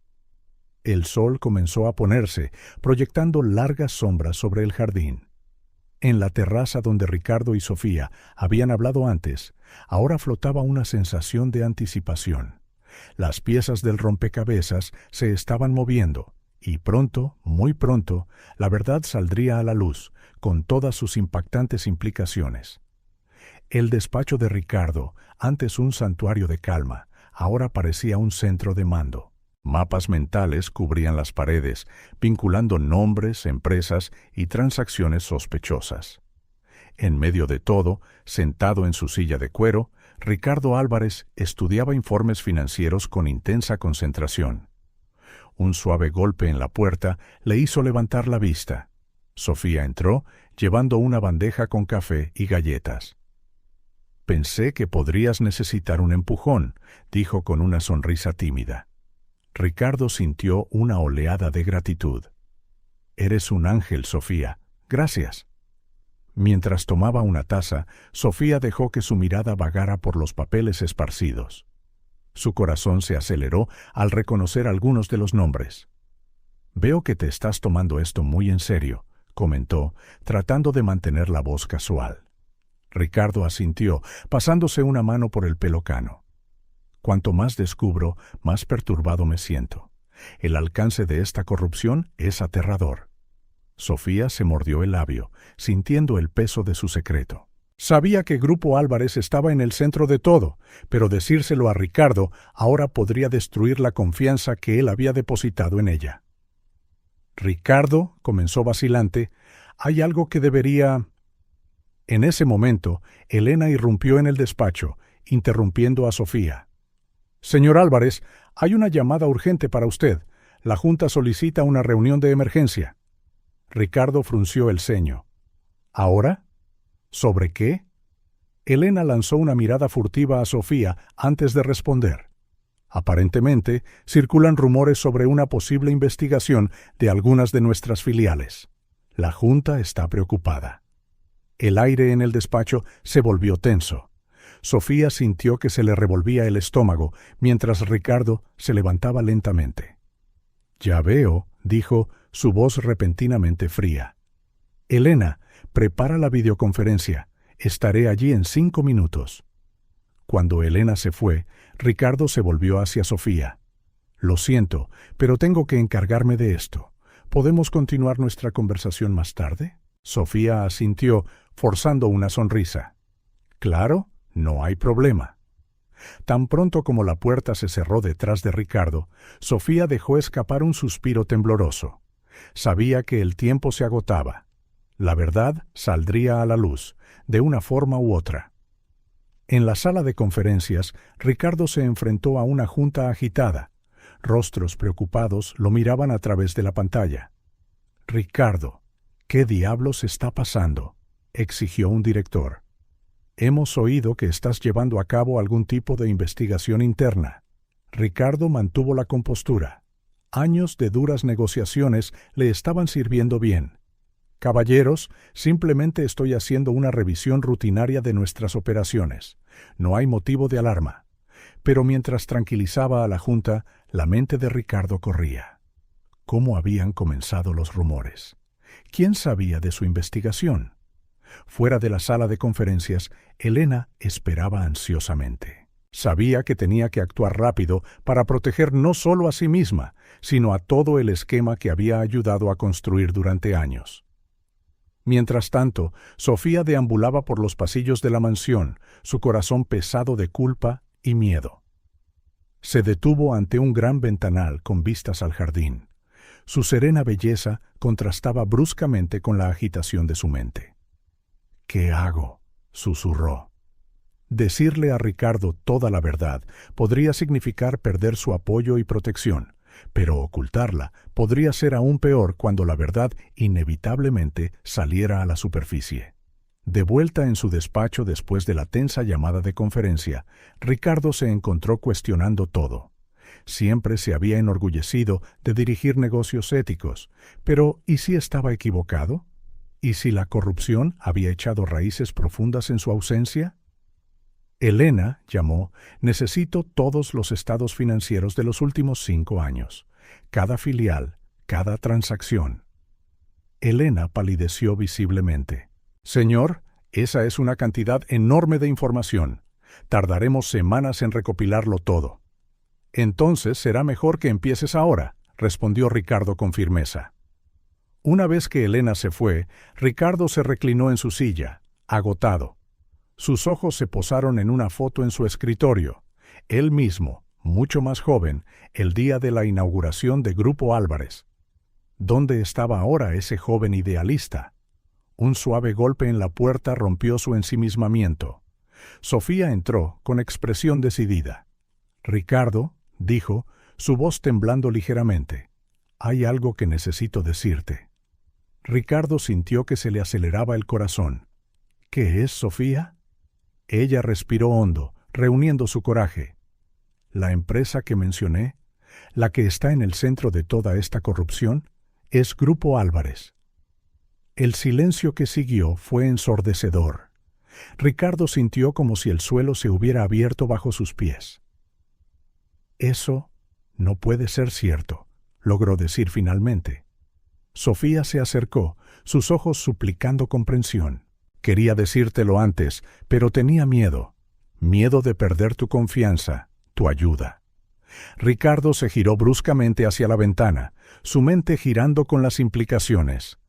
El sol comenzó a ponerse, proyectando largas sombras sobre el jardín. En la terraza donde Ricardo y Sofía habían hablado antes, ahora flotaba una sensación de anticipación. Las piezas del rompecabezas se estaban moviendo, y pronto, muy pronto, la verdad saldría a la luz, con todas sus impactantes implicaciones. El despacho de Ricardo, antes un santuario de calma, ahora parecía un centro de mando. Mapas mentales cubrían las paredes, vinculando nombres, empresas y transacciones sospechosas. En medio de todo, sentado en su silla de cuero, Ricardo Álvarez estudiaba informes financieros con intensa concentración. Un suave golpe en la puerta le hizo levantar la vista. Sofía entró, llevando una bandeja con café y galletas. «Pensé que podrías necesitar un empujón», dijo con una sonrisa tímida. Ricardo sintió una oleada de gratitud. «Eres un ángel, Sofía. Gracias». Mientras tomaba una taza, Sofía dejó que su mirada vagara por los papeles esparcidos. Su corazón se aceleró al reconocer algunos de los nombres. «Veo que te estás tomando esto muy en serio», comentó, tratando de mantener la voz casual. Ricardo asintió, pasándose una mano por el pelo cano. «Cuanto más descubro, más perturbado me siento. El alcance de esta corrupción es aterrador». Sofía se mordió el labio, sintiendo el peso de su secreto. Sabía que Grupo Álvarez estaba en el centro de todo, pero decírselo a Ricardo ahora podría destruir la confianza que él había depositado en ella. «Ricardo», comenzó vacilante, «hay algo que debería...». En ese momento, Elena irrumpió en el despacho, interrumpiendo a Sofía. «Señor Álvarez, hay una llamada urgente para usted. La Junta solicita una reunión de emergencia». Ricardo frunció el ceño. «¿Ahora? ¿Sobre qué?». Elena lanzó una mirada furtiva a Sofía antes de responder. «Aparentemente, circulan rumores sobre una posible investigación de algunas de nuestras filiales. La Junta está preocupada». El aire en el despacho se volvió tenso. Sofía sintió que se le revolvía el estómago, mientras Ricardo se levantaba lentamente. «Ya veo», dijo, su voz repentinamente fría. «Elena, prepara la videoconferencia. Estaré allí en 5 minutos». Cuando Elena se fue, Ricardo se volvió hacia Sofía. «Lo siento, pero tengo que encargarme de esto. ¿Podemos continuar nuestra conversación más tarde?». Sofía asintió, forzando una sonrisa. «Claro, no hay problema». Tan pronto como la puerta se cerró detrás de Ricardo, Sofía dejó escapar un suspiro tembloroso. Sabía que el tiempo se agotaba. La verdad saldría a la luz, de una forma u otra. En la sala de conferencias, Ricardo se enfrentó a una junta agitada. Rostros preocupados lo miraban a través de la pantalla. «Ricardo, ¿qué diablos está pasando?», exigió un director. «Hemos oído que estás llevando a cabo algún tipo de investigación interna». Ricardo mantuvo la compostura. Años de duras negociaciones le estaban sirviendo bien. «Caballeros, simplemente estoy haciendo una revisión rutinaria de nuestras operaciones. No hay motivo de alarma». Pero mientras tranquilizaba a la junta, la mente de Ricardo corría. ¿Cómo habían comenzado los rumores? ¿Quién sabía de su investigación? Fuera de la sala de conferencias, Elena esperaba ansiosamente. Sabía que tenía que actuar rápido para proteger no solo a sí misma, sino a todo el esquema que había ayudado a construir durante años. Mientras tanto, Sofía deambulaba por los pasillos de la mansión, su corazón pesado de culpa y miedo. Se detuvo ante un gran ventanal con vistas al jardín. Su serena belleza contrastaba bruscamente con la agitación de su mente. «¿Qué hago?», susurró. Decirle a Ricardo toda la verdad podría significar perder su apoyo y protección, pero ocultarla podría ser aún peor cuando la verdad inevitablemente saliera a la superficie. De vuelta en su despacho después de la tensa llamada de conferencia, Ricardo se encontró cuestionando todo. Siempre se había enorgullecido de dirigir negocios éticos, pero ¿y si estaba equivocado? ¿Y si la corrupción había echado raíces profundas en su ausencia? «Elena», llamó, «necesito todos los estados financieros de los últimos 5 años. Cada filial, cada transacción». Elena palideció visiblemente. «Señor, esa es una cantidad enorme de información. Tardaremos semanas en recopilarlo todo». «Entonces será mejor que empieces ahora», respondió Ricardo con firmeza. Una vez que Elena se fue, Ricardo se reclinó en su silla, agotado. Sus ojos se posaron en una foto en su escritorio. Él mismo, mucho más joven, el día de la inauguración de Grupo Álvarez. ¿Dónde estaba ahora ese joven idealista? Un suave golpe en la puerta rompió su ensimismamiento. Sofía entró con expresión decidida. «Ricardo», dijo, su voz temblando ligeramente, «hay algo que necesito decirte». Ricardo sintió que se le aceleraba el corazón. «¿Qué es, Sofía?». Ella respiró hondo, reuniendo su coraje. «La empresa que mencioné, la que está en el centro de toda esta corrupción, es Grupo Álvarez». El silencio que siguió fue ensordecedor. Ricardo sintió como si el suelo se hubiera abierto bajo sus pies. «Eso no puede ser cierto», logró decir finalmente. Sofía se acercó, sus ojos suplicando comprensión. «Quería decírtelo antes, pero tenía miedo. Miedo de perder tu confianza, tu ayuda». Ricardo se giró bruscamente hacia la ventana, su mente girando con las implicaciones.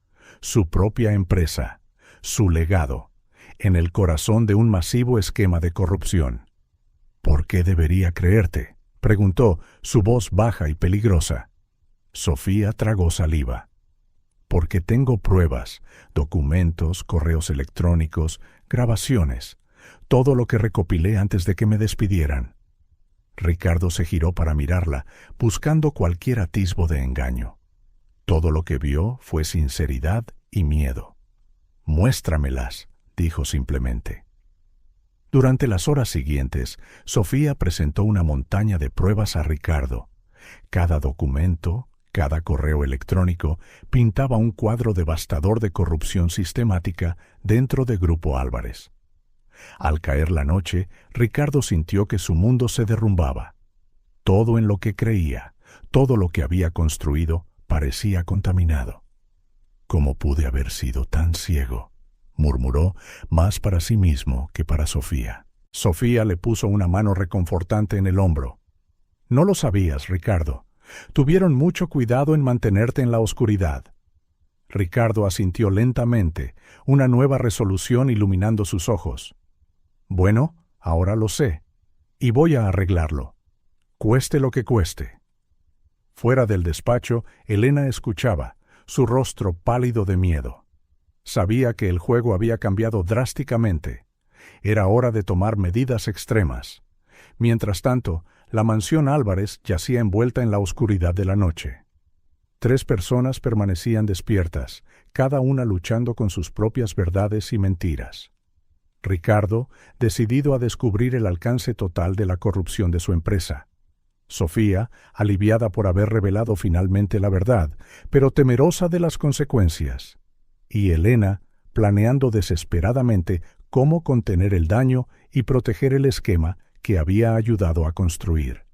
Su propia empresa, su legado, en el corazón de un masivo esquema de corrupción. «¿Por qué debería creerte?», preguntó, su voz baja y peligrosa. Sofía tragó saliva. «Porque tengo pruebas, documentos, correos electrónicos, grabaciones, todo lo que recopilé antes de que me despidieran». Ricardo se giró para mirarla, buscando cualquier atisbo de engaño. Todo lo que vio fue sinceridad y miedo. «Muéstramelas», dijo simplemente. Durante las horas siguientes, Sofía presentó una montaña de pruebas a Ricardo. Cada documento, cada correo electrónico pintaba un cuadro devastador de corrupción sistemática dentro de Grupo Álvarez. Al caer la noche, Ricardo sintió que su mundo se derrumbaba. Todo en lo que creía, todo lo que había construido, parecía contaminado. «¿Cómo pude haber sido tan ciego?», murmuró, más para sí mismo que para Sofía. Sofía le puso una mano reconfortante en el hombro. «No lo sabías, Ricardo. Tuvieron mucho cuidado en mantenerte en la oscuridad». Ricardo asintió lentamente, una nueva resolución iluminando sus ojos. «Bueno, ahora lo sé. Y voy a arreglarlo, cueste lo que cueste. Fuera del despacho, Elena escuchaba, su rostro pálido de miedo. Sabía que el juego había cambiado drásticamente. Era hora de tomar medidas extremas. Mientras tanto, la mansión Álvarez yacía envuelta en la oscuridad de la noche. 3 personas permanecían despiertas, cada una luchando con sus propias verdades y mentiras. Ricardo, decidido a descubrir el alcance total de la corrupción de su empresa. Sofía, aliviada por haber revelado finalmente la verdad, pero temerosa de las consecuencias. Y Elena, planeando desesperadamente cómo contener el daño y proteger el esquema que había ayudado a construir.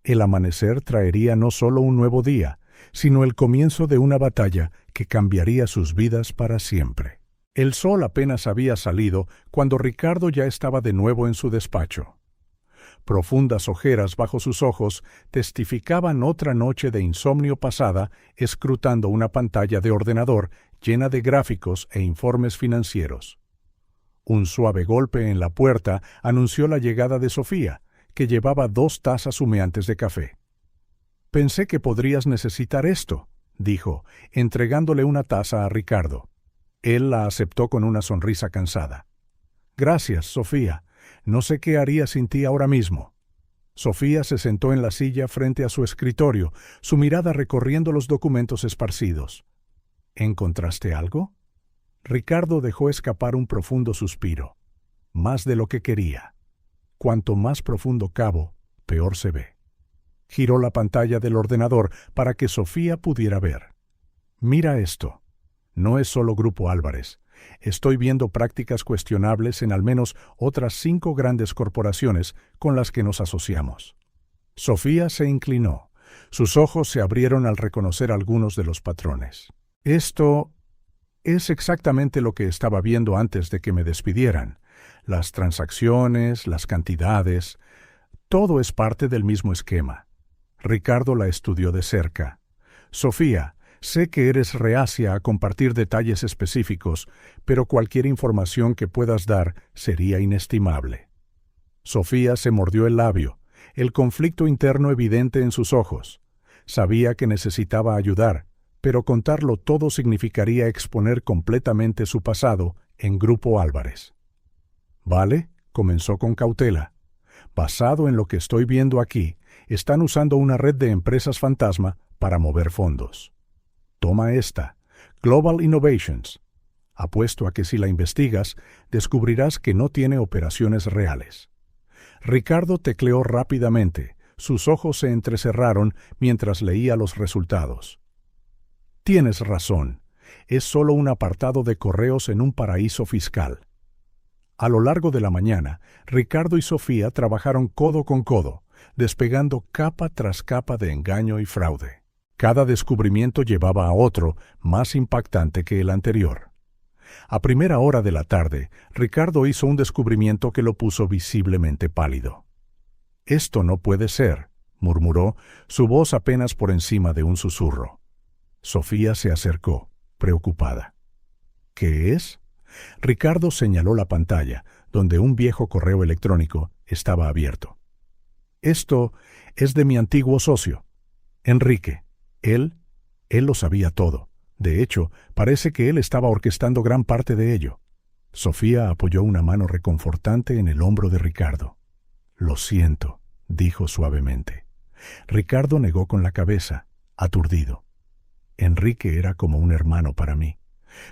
El amanecer traería no solo un nuevo día, sino el comienzo de una batalla que cambiaría sus vidas para siempre. El sol apenas había salido cuando Ricardo ya estaba de nuevo en su despacho. Profundas ojeras bajo sus ojos testificaban otra noche de insomnio pasada escrutando una pantalla de ordenador llena de gráficos e informes financieros. Un suave golpe en la puerta anunció la llegada de Sofía, que llevaba 2 tazas humeantes de café. «Pensé que podrías necesitar esto», dijo, entregándole una taza a Ricardo. Él la aceptó con una sonrisa cansada. «Gracias, Sofía. No sé qué haría sin ti ahora mismo». Sofía se sentó en la silla frente a su escritorio, su mirada recorriendo los documentos esparcidos. «¿Encontraste algo?» Ricardo dejó escapar un profundo suspiro. Más de lo que quería. Cuanto más profundo cavo, peor se ve. Giró la pantalla del ordenador para que Sofía pudiera ver. «Mira esto. No es solo Grupo Álvarez. Estoy viendo prácticas cuestionables en al menos otras 5 grandes corporaciones con las que nos asociamos». Sofía se inclinó. Sus ojos se abrieron al reconocer algunos de los patrones. «Esto es exactamente lo que estaba viendo antes de que me despidieran. Las transacciones, las cantidades, todo es parte del mismo esquema». Ricardo la estudió de cerca. «Sofía, sé que eres reacia a compartir detalles específicos, pero cualquier información que puedas dar sería inestimable». Sofía se mordió el labio, el conflicto interno evidente en sus ojos. Sabía que necesitaba ayudar, pero contarlo todo significaría exponer completamente su pasado en Grupo Álvarez. «Vale», comenzó con cautela. «Basado en lo que estoy viendo aquí, están usando una red de empresas fantasma para mover fondos. Toma esta, Global Innovations. Apuesto a que si la investigas, descubrirás que no tiene operaciones reales». Ricardo tecleó rápidamente, sus ojos se entrecerraron mientras leía los resultados. «Tienes razón, es solo un apartado de correos en un paraíso fiscal». A lo largo de la mañana, Ricardo y Sofía trabajaron codo con codo, despegando capa tras capa de engaño y fraude. Cada descubrimiento llevaba a otro, más impactante que el anterior. A primera hora de la tarde, Ricardo hizo un descubrimiento que lo puso visiblemente pálido. «Esto no puede ser», murmuró, su voz apenas por encima de un susurro. Sofía se acercó, preocupada. «¿Qué es?» Ricardo señaló la pantalla, donde un viejo correo electrónico estaba abierto. «Esto es de mi antiguo socio, Enrique. Él lo sabía todo. De hecho, parece que él estaba orquestando gran parte de ello». Sofía apoyó una mano reconfortante en el hombro de Ricardo. «Lo siento», dijo suavemente. Ricardo negó con la cabeza, aturdido. «Enrique era como un hermano para mí.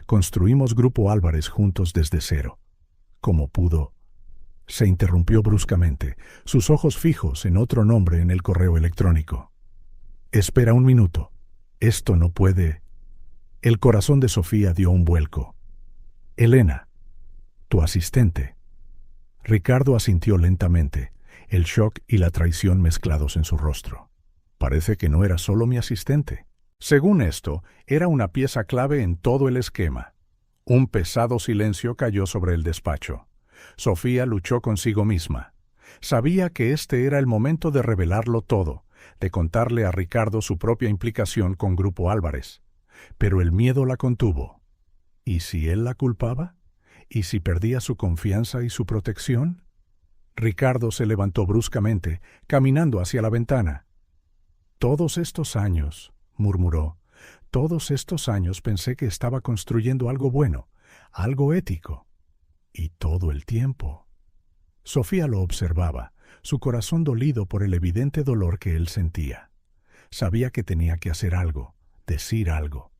Construimos Grupo Álvarez juntos desde cero. Como pudo». Se interrumpió bruscamente, sus ojos fijos en otro nombre en el correo electrónico. «Espera un minuto. Esto no puede...» El corazón de Sofía dio un vuelco. «Elena, tu asistente». Ricardo asintió lentamente, el shock y la traición mezclados en su rostro. Parece que no era solo mi asistente. Según esto, era una pieza clave en todo el esquema. Un pesado silencio cayó sobre el despacho. Sofía luchó consigo misma. Sabía que este era el momento de revelarlo todo, de contarle a Ricardo su propia implicación con Grupo Álvarez. Pero el miedo la contuvo. ¿Y si él la culpaba? ¿Y si perdía su confianza y su protección? Ricardo se levantó bruscamente, caminando hacia la ventana. «Todos estos años», murmuró, «todos estos años pensé que estaba construyendo algo bueno, algo ético. Y todo el tiempo». Sofía lo observaba, su corazón dolido por el evidente dolor que él sentía. Sabía que tenía que hacer algo, decir algo.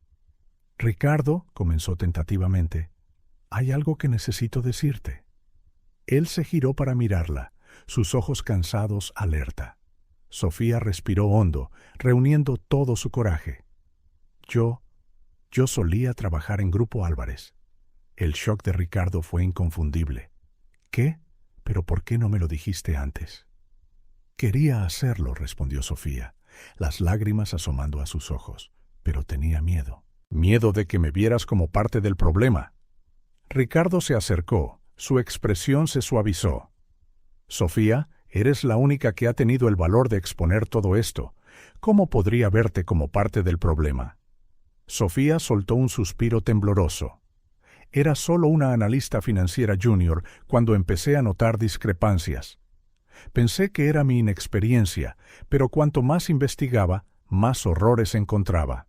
«Ricardo», comenzó tentativamente, «hay algo que necesito decirte». Él se giró para mirarla, sus ojos cansados alerta. Sofía respiró hondo, reuniendo todo su coraje. Yo solía trabajar en Grupo Álvarez». El shock de Ricardo fue inconfundible. «¿Qué? ¿Pero por qué no me lo dijiste antes?» «Quería hacerlo», respondió Sofía, las lágrimas asomando a sus ojos, «pero tenía miedo». «Miedo de que me vieras como parte del problema». Ricardo se acercó, su expresión se suavizó. «Sofía, eres la única que ha tenido el valor de exponer todo esto. ¿Cómo podría verte como parte del problema?» Sofía soltó un suspiro tembloroso. «Era solo una analista financiera junior cuando empecé a notar discrepancias. Pensé que era mi inexperiencia, pero cuanto más investigaba, más horrores encontraba».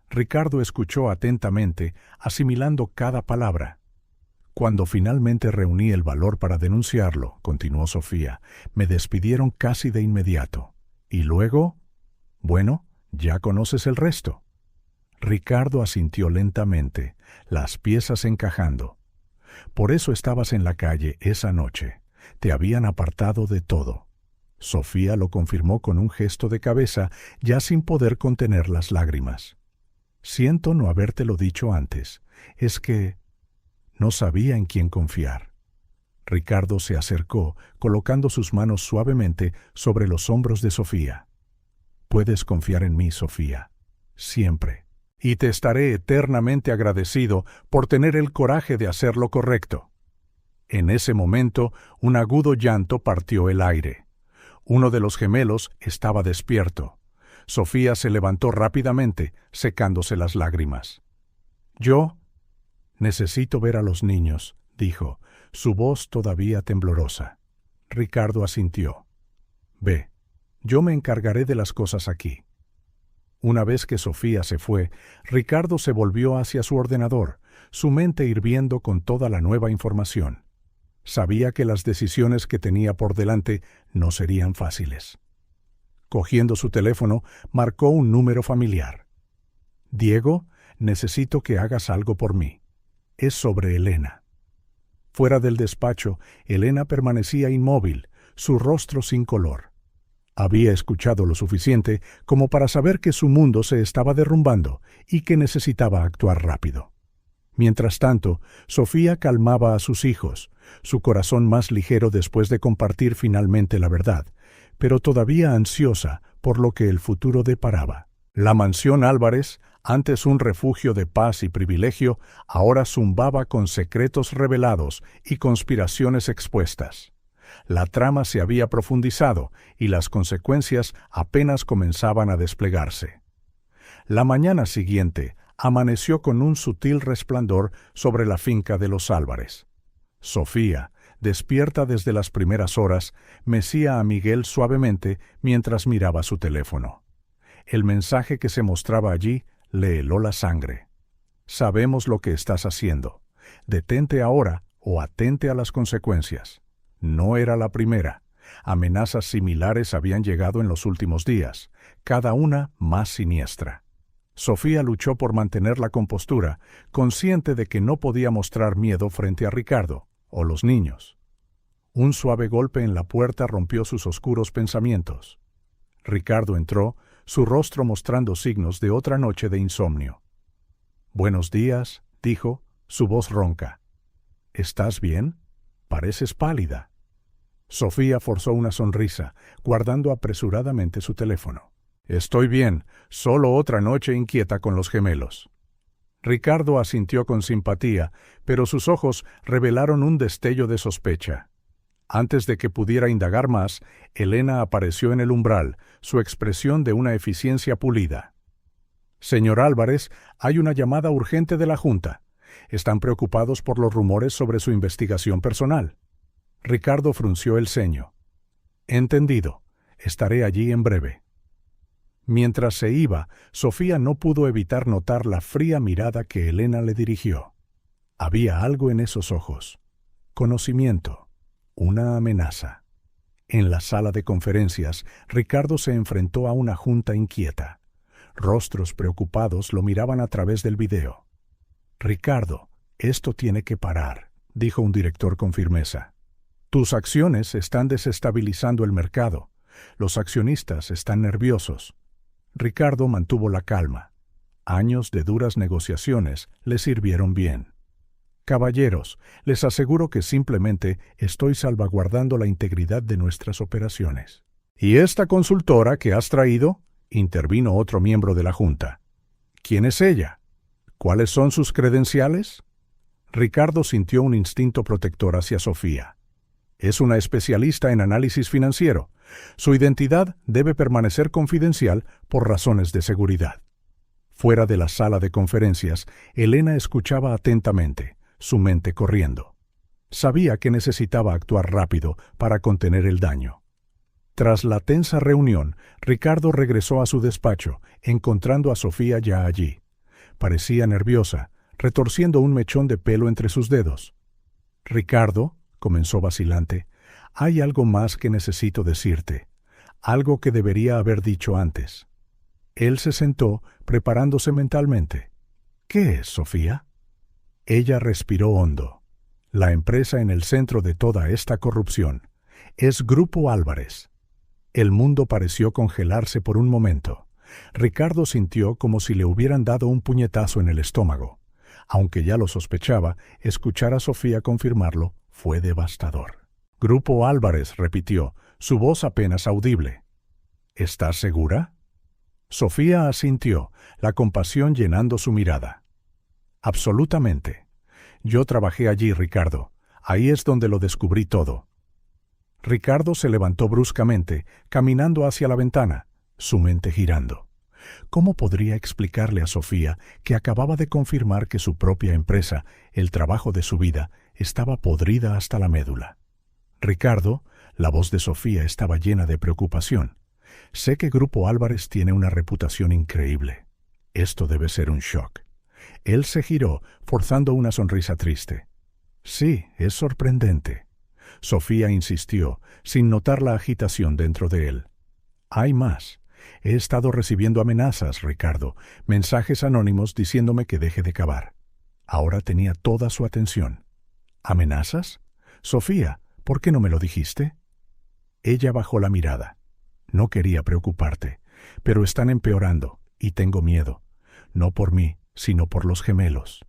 Ricardo escuchó atentamente, asimilando cada palabra. «Cuando finalmente reuní el valor para denunciarlo», continuó Sofía, «me despidieron casi de inmediato. ¿Y luego? Bueno, ya conoces el resto». Ricardo asintió lentamente, las piezas encajando. «Por eso estabas en la calle esa noche. Te habían apartado de todo». Sofía lo confirmó con un gesto de cabeza, ya sin poder contener las lágrimas. «Siento no habértelo dicho antes. Es que no sabía en quién confiar». Ricardo se acercó, colocando sus manos suavemente sobre los hombros de Sofía. «Puedes confiar en mí, Sofía, siempre. Y te estaré eternamente agradecido por tener el coraje de hacer lo correcto». En ese momento, un agudo llanto partió el aire. Uno de los gemelos estaba despierto. Sofía se levantó rápidamente, secándose las lágrimas. «Yo necesito ver a los niños», dijo, su voz todavía temblorosa. Ricardo asintió. «Ve, yo me encargaré de las cosas aquí». Una vez que Sofía se fue, Ricardo se volvió hacia su ordenador, su mente hirviendo con toda la nueva información. Sabía que las decisiones que tenía por delante no serían fáciles. Cogiendo su teléfono, marcó un número familiar. «Diego, necesito que hagas algo por mí. Es sobre Elena». Fuera del despacho, Elena permanecía inmóvil, su rostro sin color. Había escuchado lo suficiente como para saber que su mundo se estaba derrumbando y que necesitaba actuar rápido. Mientras tanto, Sofía calmaba a sus hijos, su corazón más ligero después de compartir finalmente la verdad, pero todavía ansiosa por lo que el futuro deparaba. La mansión Álvarez, antes un refugio de paz y privilegio, ahora zumbaba con secretos revelados y conspiraciones expuestas. La trama se había profundizado y las consecuencias apenas comenzaban a desplegarse. La mañana siguiente amaneció con un sutil resplandor sobre la finca de los Álvarez. Sofía, despierta desde las primeras horas, mecía a Miguel suavemente mientras miraba su teléfono. El mensaje que se mostraba allí le heló la sangre. «Sabemos lo que estás haciendo. Detente ahora o atente a las consecuencias». No era la primera. Amenazas similares habían llegado en los últimos días, cada una más siniestra. Sofía luchó por mantener la compostura, consciente de que no podía mostrar miedo frente a Ricardo o los niños. Un suave golpe en la puerta rompió sus oscuros pensamientos. Ricardo entró, su rostro mostrando signos de otra noche de insomnio. «Buenos días», dijo, su voz ronca. «¿Estás bien? Pareces pálida». Sofía forzó una sonrisa, guardando apresuradamente su teléfono. «Estoy bien, solo otra noche inquieta con los gemelos». Ricardo asintió con simpatía, pero sus ojos revelaron un destello de sospecha. Antes de que pudiera indagar más, Elena apareció en el umbral, su expresión de una eficiencia pulida. «Señor Álvarez, hay una llamada urgente de la Junta. Están preocupados por los rumores sobre su investigación personal». Ricardo frunció el ceño. Entendido. Estaré allí en breve. Mientras se iba, Sofía no pudo evitar notar la fría mirada que Elena le dirigió. Había algo en esos ojos. Conocimiento. Una amenaza. En la sala de conferencias, Ricardo se enfrentó a una junta inquieta. Rostros preocupados lo miraban a través del video. «Ricardo, esto tiene que parar», dijo un director con firmeza. «Tus acciones están desestabilizando el mercado. Los accionistas están nerviosos». Ricardo mantuvo la calma. Años de duras negociaciones le sirvieron bien. «Caballeros, les aseguro que simplemente estoy salvaguardando la integridad de nuestras operaciones». «¿Y esta consultora que has traído?», intervino otro miembro de la junta. «¿Quién es ella? ¿Cuáles son sus credenciales?». Ricardo sintió un instinto protector hacia Sofía. «Es una especialista en análisis financiero. Su identidad debe permanecer confidencial por razones de seguridad». Fuera de la sala de conferencias, Elena escuchaba atentamente, su mente corriendo. Sabía que necesitaba actuar rápido para contener el daño. Tras la tensa reunión, Ricardo regresó a su despacho, encontrando a Sofía ya allí. Parecía nerviosa, retorciendo un mechón de pelo entre sus dedos. «Ricardo», comenzó vacilante, «hay algo más que necesito decirte, algo que debería haber dicho antes». Él se sentó, preparándose mentalmente. «¿Qué es, Sofía?». Ella respiró hondo. «La empresa en el centro de toda esta corrupción es Grupo Álvarez». El mundo pareció congelarse por un momento. Ricardo sintió como si le hubieran dado un puñetazo en el estómago. Aunque ya lo sospechaba, escuchar a Sofía confirmarlo fue devastador. «Grupo Álvarez», repitió, su voz apenas audible. «¿Estás segura?». Sofía asintió, la compasión llenando su mirada. «Absolutamente. Yo trabajé allí, Ricardo. Ahí es donde lo descubrí todo». Ricardo se levantó bruscamente, caminando hacia la ventana, su mente girando. ¿Cómo podría explicarle a Sofía que acababa de confirmar que su propia empresa, el trabajo de su vida, estaba podrida hasta la médula? «Ricardo», la voz de Sofía estaba llena de preocupación. «Sé que Grupo Álvarez tiene una reputación increíble. Esto debe ser un shock». Él se giró, forzando una sonrisa triste. «Sí, es sorprendente». Sofía insistió, sin notar la agitación dentro de él. «Hay más. He estado recibiendo amenazas, Ricardo, mensajes anónimos diciéndome que deje de cavar». Ahora tenía toda su atención. «¿Amenazas? Sofía, ¿por qué no me lo dijiste?». Ella bajó la mirada. «No quería preocuparte, pero están empeorando, y tengo miedo. No por mí, sino por los gemelos».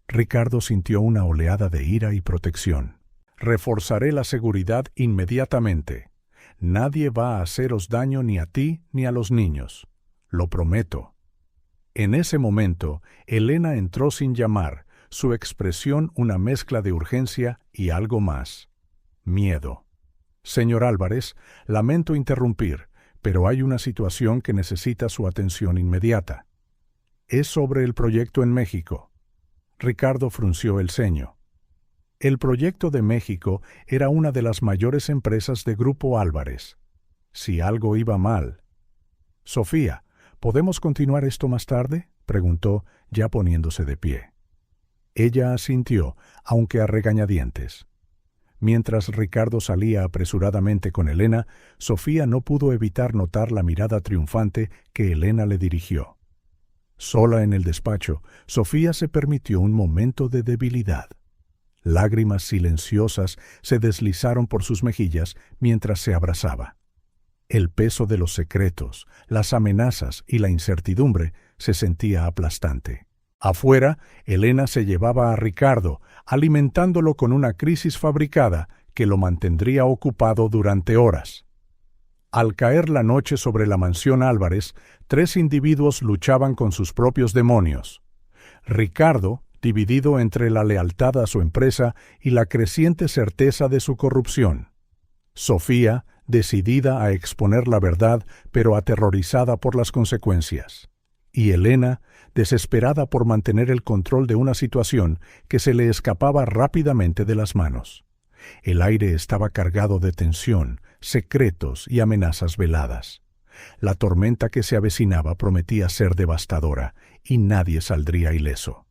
Ricardo sintió una oleada de ira y protección. «Reforzaré la seguridad inmediatamente. Nadie va a haceros daño ni a ti ni a los niños. Lo prometo». En ese momento, Elena entró sin llamar, su expresión una mezcla de urgencia y algo más. Miedo. «Señor Álvarez, lamento interrumpir, pero hay una situación que necesita su atención inmediata. Es sobre el proyecto en México». Ricardo frunció el ceño. El proyecto de México era una de las mayores empresas de Grupo Álvarez. Si algo iba mal. «Sofía, ¿podemos continuar esto más tarde?», preguntó, ya poniéndose de pie. Ella asintió, aunque a regañadientes. Mientras Ricardo salía apresuradamente con Elena, Sofía no pudo evitar notar la mirada triunfante que Elena le dirigió. Sola en el despacho, Sofía se permitió un momento de debilidad. Lágrimas silenciosas se deslizaron por sus mejillas mientras se abrazaba. El peso de los secretos, las amenazas y la incertidumbre se sentía aplastante. Afuera, Elena se llevaba a Ricardo, alimentándolo con una crisis fabricada que lo mantendría ocupado durante horas. Al caer la noche sobre la mansión Álvarez, 3 individuos luchaban con sus propios demonios. Ricardo, dividido entre la lealtad a su empresa y la creciente certeza de su corrupción. Sofía, decidida a exponer la verdad, pero aterrorizada por las consecuencias. Y Elena, desesperada por mantener el control de una situación que se le escapaba rápidamente de las manos. El aire estaba cargado de tensión, secretos y amenazas veladas. La tormenta que se avecinaba prometía ser devastadora, y nadie saldría ileso.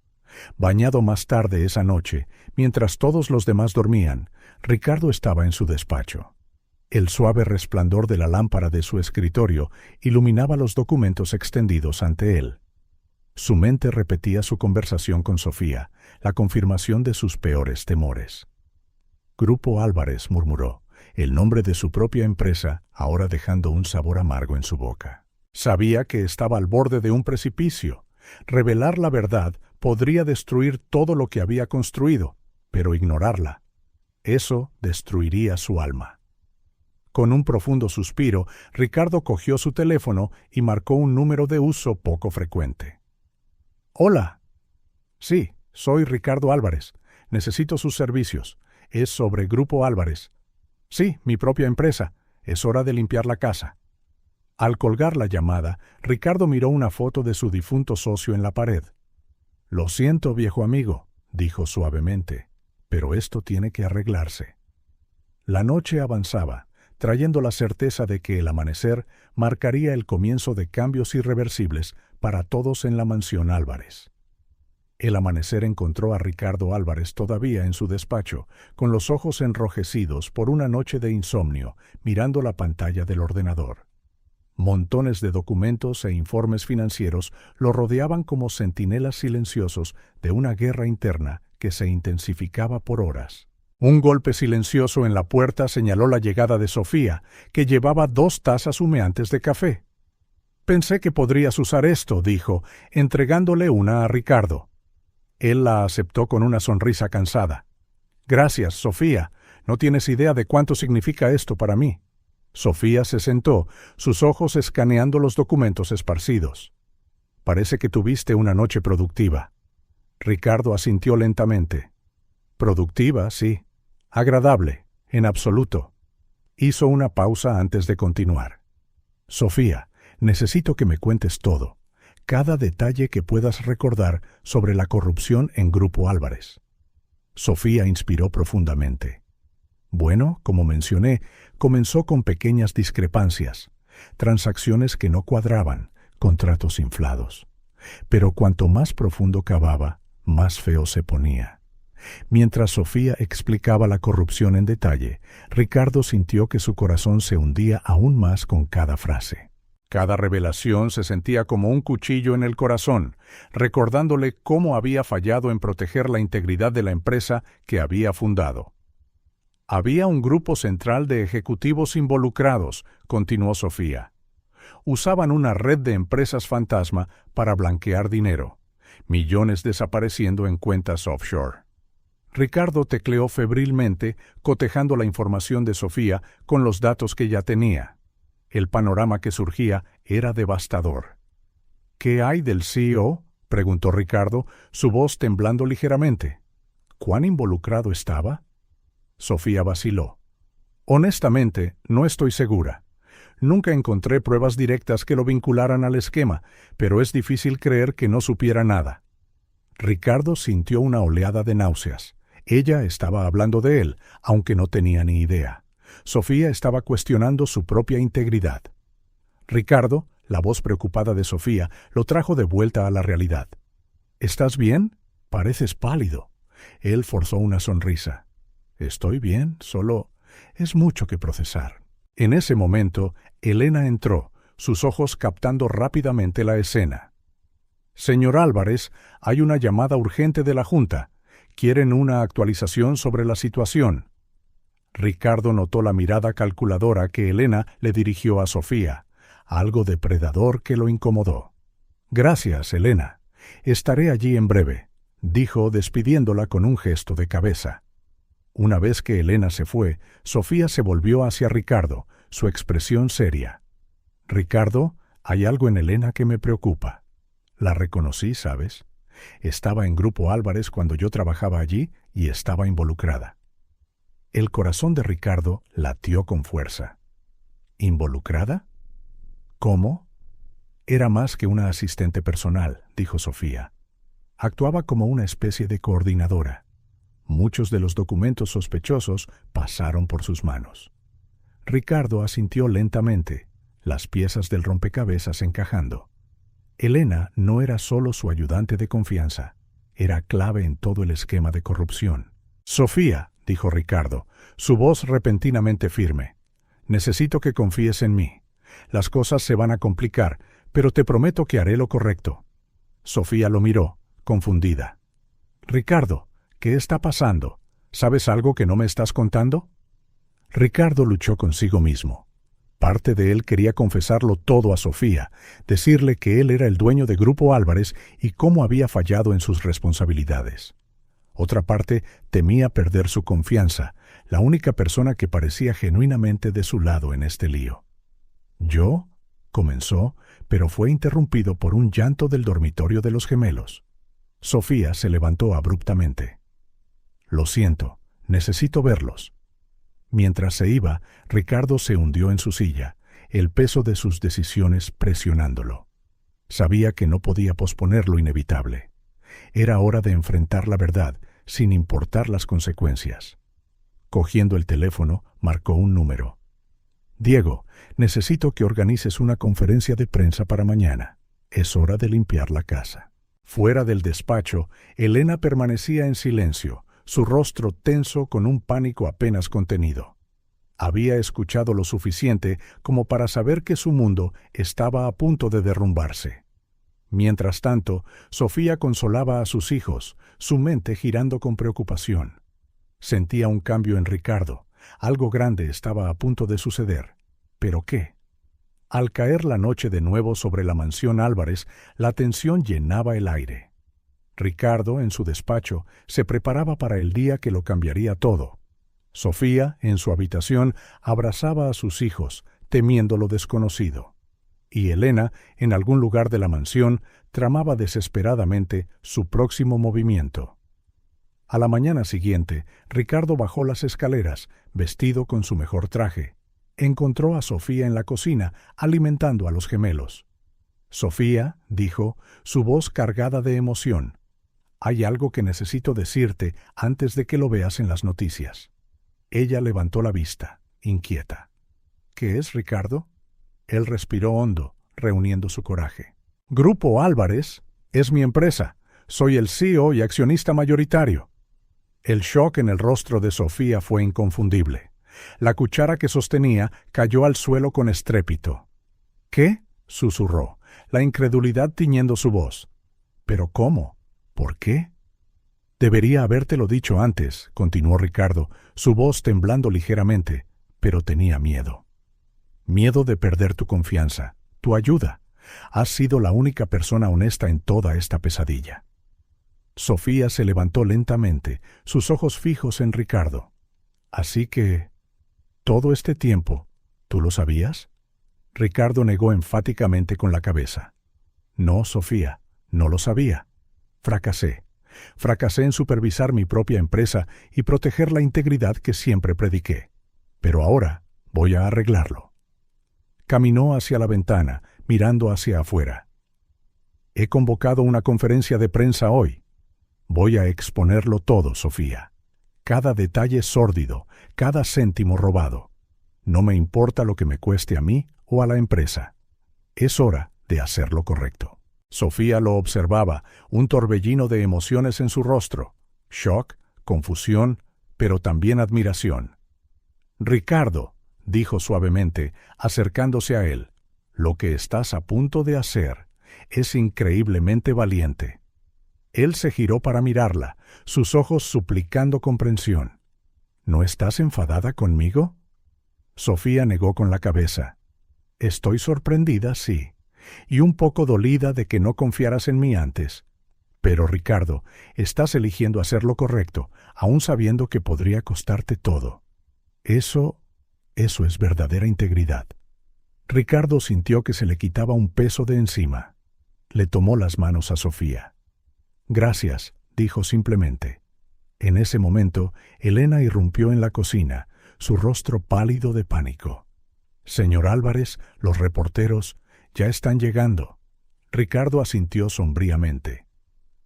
Bañado más tarde esa noche, mientras todos los demás dormían, Ricardo estaba en su despacho. El suave resplandor de la lámpara de su escritorio iluminaba los documentos extendidos ante él. Su mente repetía su conversación con Sofía, la confirmación de sus peores temores. Grupo Álvarez, murmuró, el nombre de su propia empresa, ahora dejando un sabor amargo en su boca. Sabía que estaba al borde de un precipicio. Revelar la verdad podría destruir todo lo que había construido, pero ignorarla, eso destruiría su alma. Con un profundo suspiro, Ricardo cogió su teléfono y marcó un número de uso poco frecuente. «Hola. Sí, soy Ricardo Álvarez. Necesito sus servicios. Es sobre Grupo Álvarez. Sí, mi propia empresa. Es hora de limpiar la casa». Al colgar la llamada, Ricardo miró una foto de su difunto socio en la pared. «Lo siento, viejo amigo», dijo suavemente, «pero esto tiene que arreglarse». La noche avanzaba, trayendo la certeza de que el amanecer marcaría el comienzo de cambios irreversibles para todos en la mansión Álvarez. El amanecer encontró a Ricardo Álvarez todavía en su despacho, con los ojos enrojecidos por una noche de insomnio, mirando la pantalla del ordenador. Montones de documentos e informes financieros lo rodeaban como centinelas silenciosos de una guerra interna que se intensificaba por horas. Un golpe silencioso en la puerta señaló la llegada de Sofía, que llevaba 2 tazas humeantes de café. «Pensé que podrías usar esto», dijo, entregándole una a Ricardo. Él la aceptó con una sonrisa cansada. «Gracias, Sofía. No tienes idea de cuánto significa esto para mí». Sofía se sentó, sus ojos escaneando los documentos esparcidos. «Parece que tuviste una noche productiva». Ricardo asintió lentamente. «Productiva, sí. Agradable, en absoluto». Hizo una pausa antes de continuar. «Sofía, necesito que me cuentes todo, cada detalle que puedas recordar sobre la corrupción en Grupo Álvarez». Sofía inspiró profundamente. Bueno, como mencioné, comenzó con pequeñas discrepancias, transacciones que no cuadraban, contratos inflados. Pero cuanto más profundo cavaba, más feo se ponía. Mientras Sofía explicaba la corrupción en detalle, Ricardo sintió que su corazón se hundía aún más con cada frase. Cada revelación se sentía como un cuchillo en el corazón, recordándole cómo había fallado en proteger la integridad de la empresa que había fundado. «Había un grupo central de ejecutivos involucrados», continuó Sofía. «Usaban una red de empresas fantasma para blanquear dinero, millones desapareciendo en cuentas offshore». Ricardo tecleó febrilmente, cotejando la información de Sofía con los datos que ya tenía. El panorama que surgía era devastador. «¿Qué hay del CEO?», preguntó Ricardo, su voz temblando ligeramente. ¿Cuán involucrado estaba? Sofía vaciló. «Honestamente, no estoy segura. Nunca encontré pruebas directas que lo vincularan al esquema, pero es difícil creer que no supiera nada». Ricardo sintió una oleada de náuseas. Ella estaba hablando de él, aunque no tenía ni idea. Sofía estaba cuestionando su propia integridad. Ricardo, la voz preocupada de Sofía, lo trajo de vuelta a la realidad. «¿Estás bien? Pareces pálido». Él forzó una sonrisa. «Estoy bien, solo es mucho que procesar». En ese momento, Elena entró, sus ojos captando rápidamente la escena. «Señor Álvarez, hay una llamada urgente de la Junta. Quieren una actualización sobre la situación». Ricardo notó la mirada calculadora que Elena le dirigió a Sofía, algo depredador que lo incomodó. «Gracias, Elena. Estaré allí en breve», dijo despidiéndola con un gesto de cabeza. Una vez que Elena se fue, Sofía se volvió hacia Ricardo, su expresión seria. «Ricardo, hay algo en Elena que me preocupa. La reconocí, ¿sabes? Estaba en Grupo Álvarez cuando yo trabajaba allí y estaba involucrada». El corazón de Ricardo latió con fuerza. ¿Involucrada? ¿Cómo? Era más que una asistente personal, dijo Sofía. Actuaba como una especie de coordinadora. Muchos de los documentos sospechosos pasaron por sus manos. Ricardo asintió lentamente, las piezas del rompecabezas encajando. Elena no era solo su ayudante de confianza, era clave en todo el esquema de corrupción. «Sofía», dijo Ricardo, su voz repentinamente firme, «necesito que confíes en mí. Las cosas se van a complicar, pero te prometo que haré lo correcto». Sofía lo miró, confundida. «Ricardo, ¿qué está pasando? ¿Sabes algo que no me estás contando?» Ricardo luchó consigo mismo. Parte de él quería confesarlo todo a Sofía, decirle que él era el dueño de Grupo Álvarez y cómo había fallado en sus responsabilidades. Otra parte temía perder su confianza, la única persona que parecía genuinamente de su lado en este lío. «¿Yo?» comenzó, pero fue interrumpido por un llanto del dormitorio de los gemelos. Sofía se levantó abruptamente. «Lo siento, necesito verlos». Mientras se iba, Ricardo se hundió en su silla, el peso de sus decisiones presionándolo. Sabía que no podía posponer lo inevitable. Era hora de enfrentar la verdad, sin importar las consecuencias. Cogiendo el teléfono, marcó un número. «Diego, necesito que organices una conferencia de prensa para mañana. Es hora de limpiar la casa». Fuera del despacho, Elena permanecía en silencio, su rostro tenso con un pánico apenas contenido. Había escuchado lo suficiente como para saber que su mundo estaba a punto de derrumbarse. Mientras tanto, Sofía consolaba a sus hijos, su mente girando con preocupación. Sentía un cambio en Ricardo, algo grande estaba a punto de suceder. ¿Pero qué? Al caer la noche de nuevo sobre la mansión Álvarez, la tensión llenaba el aire. Ricardo, en su despacho, se preparaba para el día que lo cambiaría todo. Sofía, en su habitación, abrazaba a sus hijos, temiendo lo desconocido. Y Elena, en algún lugar de la mansión, tramaba desesperadamente su próximo movimiento. A la mañana siguiente, Ricardo bajó las escaleras, vestido con su mejor traje. Encontró a Sofía en la cocina, alimentando a los gemelos. «Sofía», dijo, su voz cargada de emoción, «hay algo que necesito decirte antes de que lo veas en las noticias». Ella levantó la vista, inquieta. «¿Qué es, Ricardo?» Él respiró hondo, reuniendo su coraje. «Grupo Álvarez es mi empresa. Soy el CEO y accionista mayoritario». El shock en el rostro de Sofía fue inconfundible. La cuchara que sostenía cayó al suelo con estrépito. «¿Qué?» susurró, la incredulidad tiñendo su voz. «¿Pero cómo? ¿Por qué?» «Debería habértelo dicho antes», continuó Ricardo, su voz temblando ligeramente, pero tenía miedo. «Miedo de perder tu confianza, tu ayuda. Has sido la única persona honesta en toda esta pesadilla». Sofía se levantó lentamente, sus ojos fijos en Ricardo. «Así que... ¿todo este tiempo, tú lo sabías?» Ricardo negó enfáticamente con la cabeza. «No, Sofía, no lo sabía. Fracasé. Fracasé en supervisar mi propia empresa y proteger la integridad que siempre prediqué. Pero ahora voy a arreglarlo». Caminó hacia la ventana, mirando hacia afuera. «He convocado una conferencia de prensa hoy. Voy a exponerlo todo, Sofía. Cada detalle sórdido, cada céntimo robado. No me importa lo que me cueste a mí o a la empresa. Es hora de hacer lo correcto». Sofía lo observaba, un torbellino de emociones en su rostro. Shock, confusión, pero también admiración. «Ricardo», dijo suavemente, acercándose a él, «lo que estás a punto de hacer es increíblemente valiente». Él se giró para mirarla, sus ojos suplicando comprensión. «¿No estás enfadada conmigo?» Sofía negó con la cabeza. «Estoy sorprendida, sí, y un poco dolida de que no confiaras en mí antes. Pero, Ricardo, estás eligiendo hacer lo correcto, aun sabiendo que podría costarte todo. Eso es verdadera integridad». Ricardo sintió que se le quitaba un peso de encima. Le tomó las manos a Sofía. «Gracias», dijo simplemente. En ese momento, Elena irrumpió en la cocina, su rostro pálido de pánico. «Señor Álvarez, los reporteros ya están llegando». Ricardo asintió sombríamente.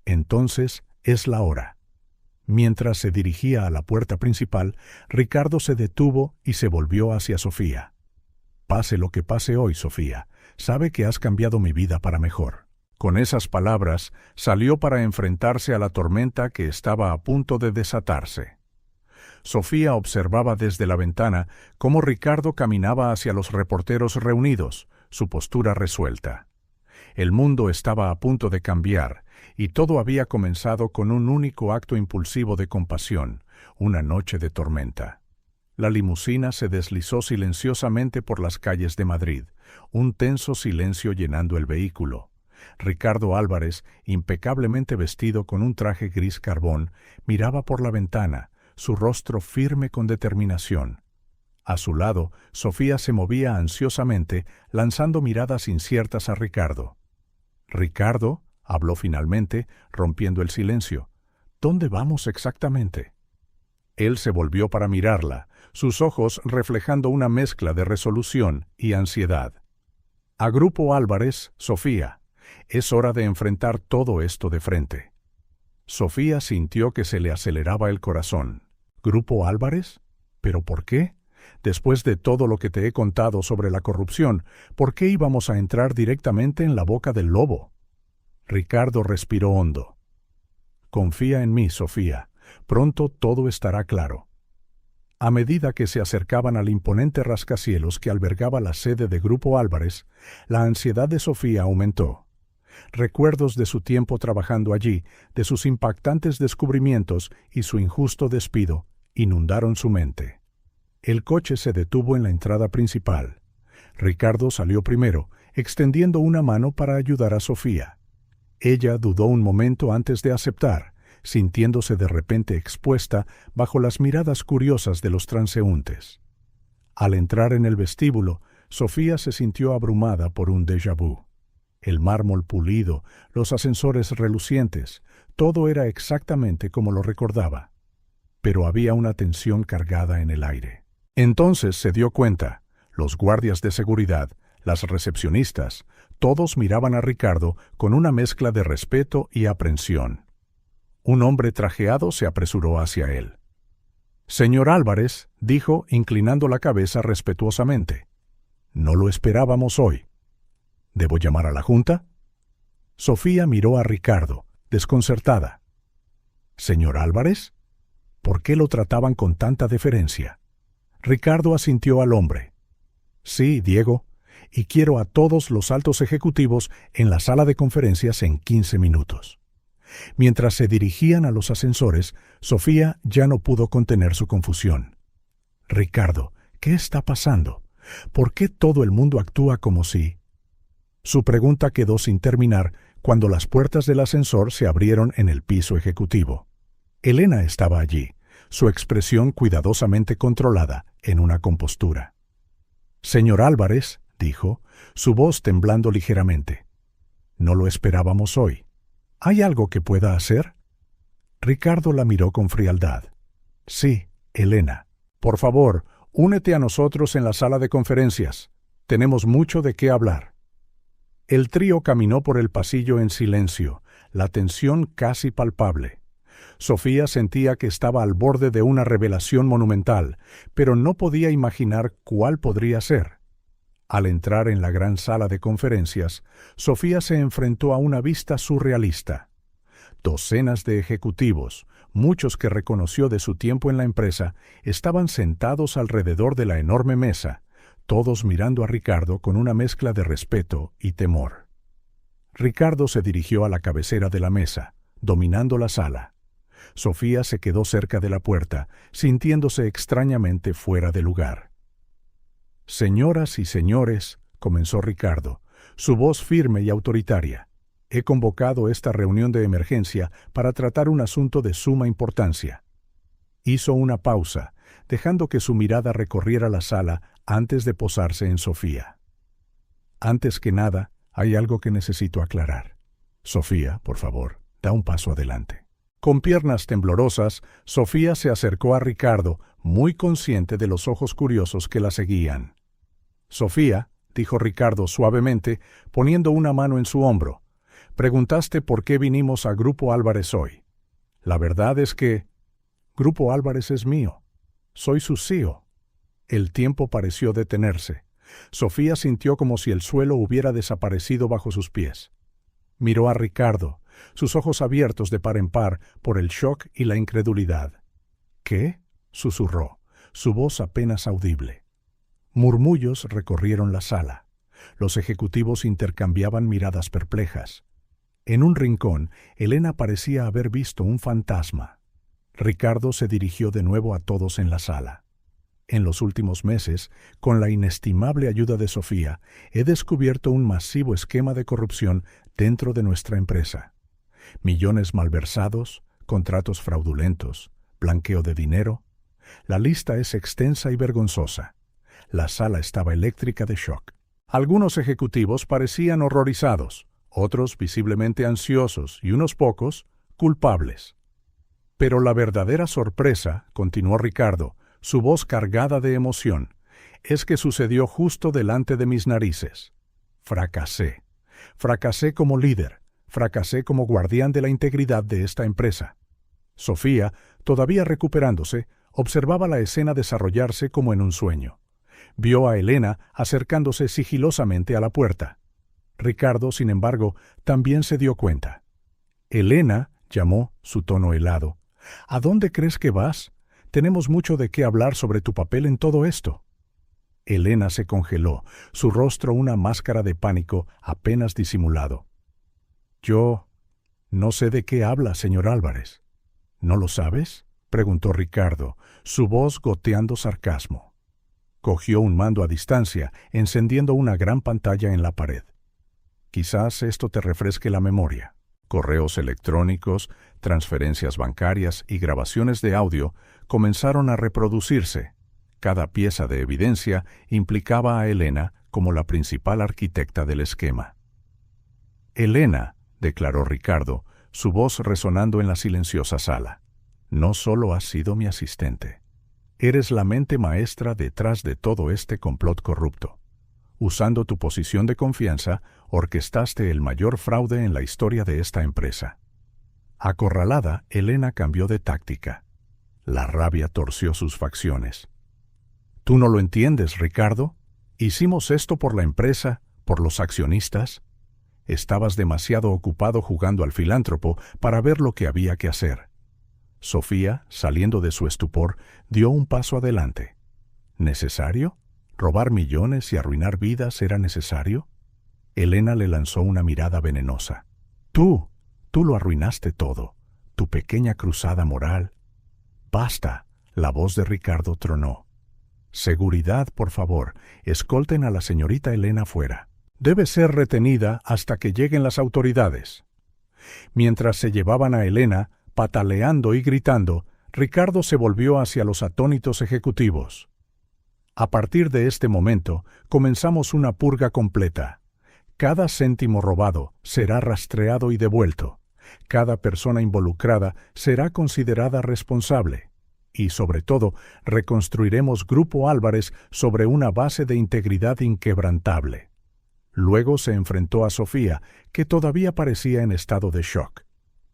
«Entonces es la hora». Mientras se dirigía a la puerta principal, Ricardo se detuvo y se volvió hacia Sofía. «Pase lo que pase hoy, Sofía, sabe que has cambiado mi vida para mejor». Con esas palabras, salió para enfrentarse a la tormenta que estaba a punto de desatarse. Sofía observaba desde la ventana cómo Ricardo caminaba hacia los reporteros reunidos, su postura resuelta. El mundo estaba a punto de cambiar, y todo había comenzado con un único acto impulsivo de compasión, una noche de tormenta. La limusina se deslizó silenciosamente por las calles de Madrid, un tenso silencio llenando el vehículo. Ricardo Álvarez, impecablemente vestido con un traje gris carbón, miraba por la ventana, su rostro firme con determinación. A su lado, Sofía se movía ansiosamente, lanzando miradas inciertas a Ricardo. «Ricardo», habló finalmente, rompiendo el silencio, «¿dónde vamos exactamente?» Él se volvió para mirarla, sus ojos reflejando una mezcla de resolución y ansiedad. «A Grupo Álvarez, Sofía. Es hora de enfrentar todo esto de frente». Sofía sintió que se le aceleraba el corazón. «¿Grupo Álvarez? ¿Pero por qué? Después de todo lo que te he contado sobre la corrupción, ¿por qué íbamos a entrar directamente en la boca del lobo?» Ricardo respiró hondo. «Confía en mí, Sofía. Pronto todo estará claro». A medida que se acercaban al imponente rascacielos que albergaba la sede de Grupo Álvarez, la ansiedad de Sofía aumentó. Recuerdos de su tiempo trabajando allí, de sus impactantes descubrimientos y su injusto despido, inundaron su mente. El coche se detuvo en la entrada principal. Ricardo salió primero, extendiendo una mano para ayudar a Sofía. Ella dudó un momento antes de aceptar, sintiéndose de repente expuesta bajo las miradas curiosas de los transeúntes. Al entrar en el vestíbulo, Sofía se sintió abrumada por un déjà vu. El mármol pulido, los ascensores relucientes, todo era exactamente como lo recordaba. Pero había una tensión cargada en el aire. Entonces se dio cuenta, los guardias de seguridad, las recepcionistas, todos miraban a Ricardo con una mezcla de respeto y aprensión. Un hombre trajeado se apresuró hacia él. «Señor Álvarez», dijo, inclinando la cabeza respetuosamente. «No lo esperábamos hoy. ¿Debo llamar a la junta?» Sofía miró a Ricardo, desconcertada. «¿Señor Álvarez? ¿Por qué lo trataban con tanta deferencia?» Ricardo asintió al hombre. «Sí, Diego, y quiero a todos los altos ejecutivos en la sala de conferencias en 15 minutos». Mientras se dirigían a los ascensores, Sofía ya no pudo contener su confusión. «Ricardo, ¿qué está pasando? ¿Por qué todo el mundo actúa como si...?» Su pregunta quedó sin terminar cuando las puertas del ascensor se abrieron en el piso ejecutivo. Elena estaba allí, su expresión cuidadosamente controlada en una compostura. «Señor Álvarez», dijo, su voz temblando ligeramente. «No lo esperábamos hoy. ¿Hay algo que pueda hacer?» Ricardo la miró con frialdad. «Sí, Elena. Por favor, únete a nosotros en la sala de conferencias. Tenemos mucho de qué hablar». El trío caminó por el pasillo en silencio, la tensión casi palpable. Sofía sentía que estaba al borde de una revelación monumental, pero no podía imaginar cuál podría ser. Al entrar en la gran sala de conferencias, Sofía se enfrentó a una vista surrealista. Docenas de ejecutivos, muchos que reconoció de su tiempo en la empresa, estaban sentados alrededor de la enorme mesa, todos mirando a Ricardo con una mezcla de respeto y temor. Ricardo se dirigió a la cabecera de la mesa, dominando la sala. Sofía se quedó cerca de la puerta, sintiéndose extrañamente fuera de lugar. «Señoras y señores», comenzó Ricardo, su voz firme y autoritaria, «he convocado esta reunión de emergencia para tratar un asunto de suma importancia». Hizo una pausa, dejando que su mirada recorriera la sala antes de posarse en Sofía. «Antes que nada, hay algo que necesito aclarar. Sofía, por favor, da un paso adelante». Con piernas temblorosas, Sofía se acercó a Ricardo, muy consciente de los ojos curiosos que la seguían. «Sofía», dijo Ricardo suavemente, poniendo una mano en su hombro, «preguntaste por qué vinimos a Grupo Álvarez hoy. La verdad es que Grupo Álvarez es mío. Soy su CEO. El tiempo pareció detenerse. Sofía sintió como si el suelo hubiera desaparecido bajo sus pies. Miró a Ricardo, sus ojos abiertos de par en par por el shock y la incredulidad. ¿Qué? Susurró, su voz apenas audible. Murmullos recorrieron la sala. Los ejecutivos intercambiaban miradas perplejas. En un rincón, Elena parecía haber visto un fantasma. Ricardo se dirigió de nuevo a todos en la sala. En los últimos meses, con la inestimable ayuda de Sofía, he descubierto un masivo esquema de corrupción dentro de nuestra empresa. Millones malversados, contratos fraudulentos, blanqueo de dinero. La lista es extensa y vergonzosa. La sala estaba eléctrica de shock. Algunos ejecutivos parecían horrorizados, otros visiblemente ansiosos y unos pocos culpables. Pero la verdadera sorpresa, continuó Ricardo, su voz cargada de emoción, es que sucedió justo delante de mis narices. Fracasé. Fracasé como líder. Fracasé como guardián de la integridad de esta empresa. Sofía, todavía recuperándose, observaba la escena desarrollarse como en un sueño. Vio a Elena acercándose sigilosamente a la puerta. Ricardo, sin embargo, también se dio cuenta. «Elena», llamó, su tono helado, «¿a dónde crees que vas? Tenemos mucho de qué hablar sobre tu papel en todo esto». Elena se congeló, su rostro una máscara de pánico apenas disimulado. «Yo no sé de qué habla, señor Álvarez». «¿No lo sabes?», preguntó Ricardo, su voz goteando sarcasmo. Cogió un mando a distancia, encendiendo una gran pantalla en la pared. «Quizás esto te refresque la memoria». Correos electrónicos, transferencias bancarias y grabaciones de audio comenzaron a reproducirse. Cada pieza de evidencia implicaba a Elena como la principal arquitecta del esquema. «Elena», declaró Ricardo, su voz resonando en la silenciosa sala, «no solo has sido mi asistente. Eres la mente maestra detrás de todo este complot corrupto. Usando tu posición de confianza, orquestaste el mayor fraude en la historia de esta empresa». Acorralada, Elena cambió de táctica. La rabia torció sus facciones. «¿Tú no lo entiendes, Ricardo? Hicimos esto por la empresa, por los accionistas. Estabas demasiado ocupado jugando al filántropo para ver lo que había que hacer». Sofía, saliendo de su estupor, dio un paso adelante. ¿Necesario? ¿Robar millones y arruinar vidas era necesario? Elena le lanzó una mirada venenosa. Tú lo arruinaste todo. Tu pequeña cruzada moral. Basta, la voz de Ricardo tronó. Seguridad, por favor, escolten a la señorita Elena fuera. Debe ser retenida hasta que lleguen las autoridades. Mientras se llevaban a Elena, pataleando y gritando, Ricardo se volvió hacia los atónitos ejecutivos. A partir de este momento, comenzamos una purga completa. Cada céntimo robado será rastreado y devuelto. Cada persona involucrada será considerada responsable. Y, sobre todo, reconstruiremos Grupo Álvarez sobre una base de integridad inquebrantable. Luego se enfrentó a Sofía, que todavía parecía en estado de shock.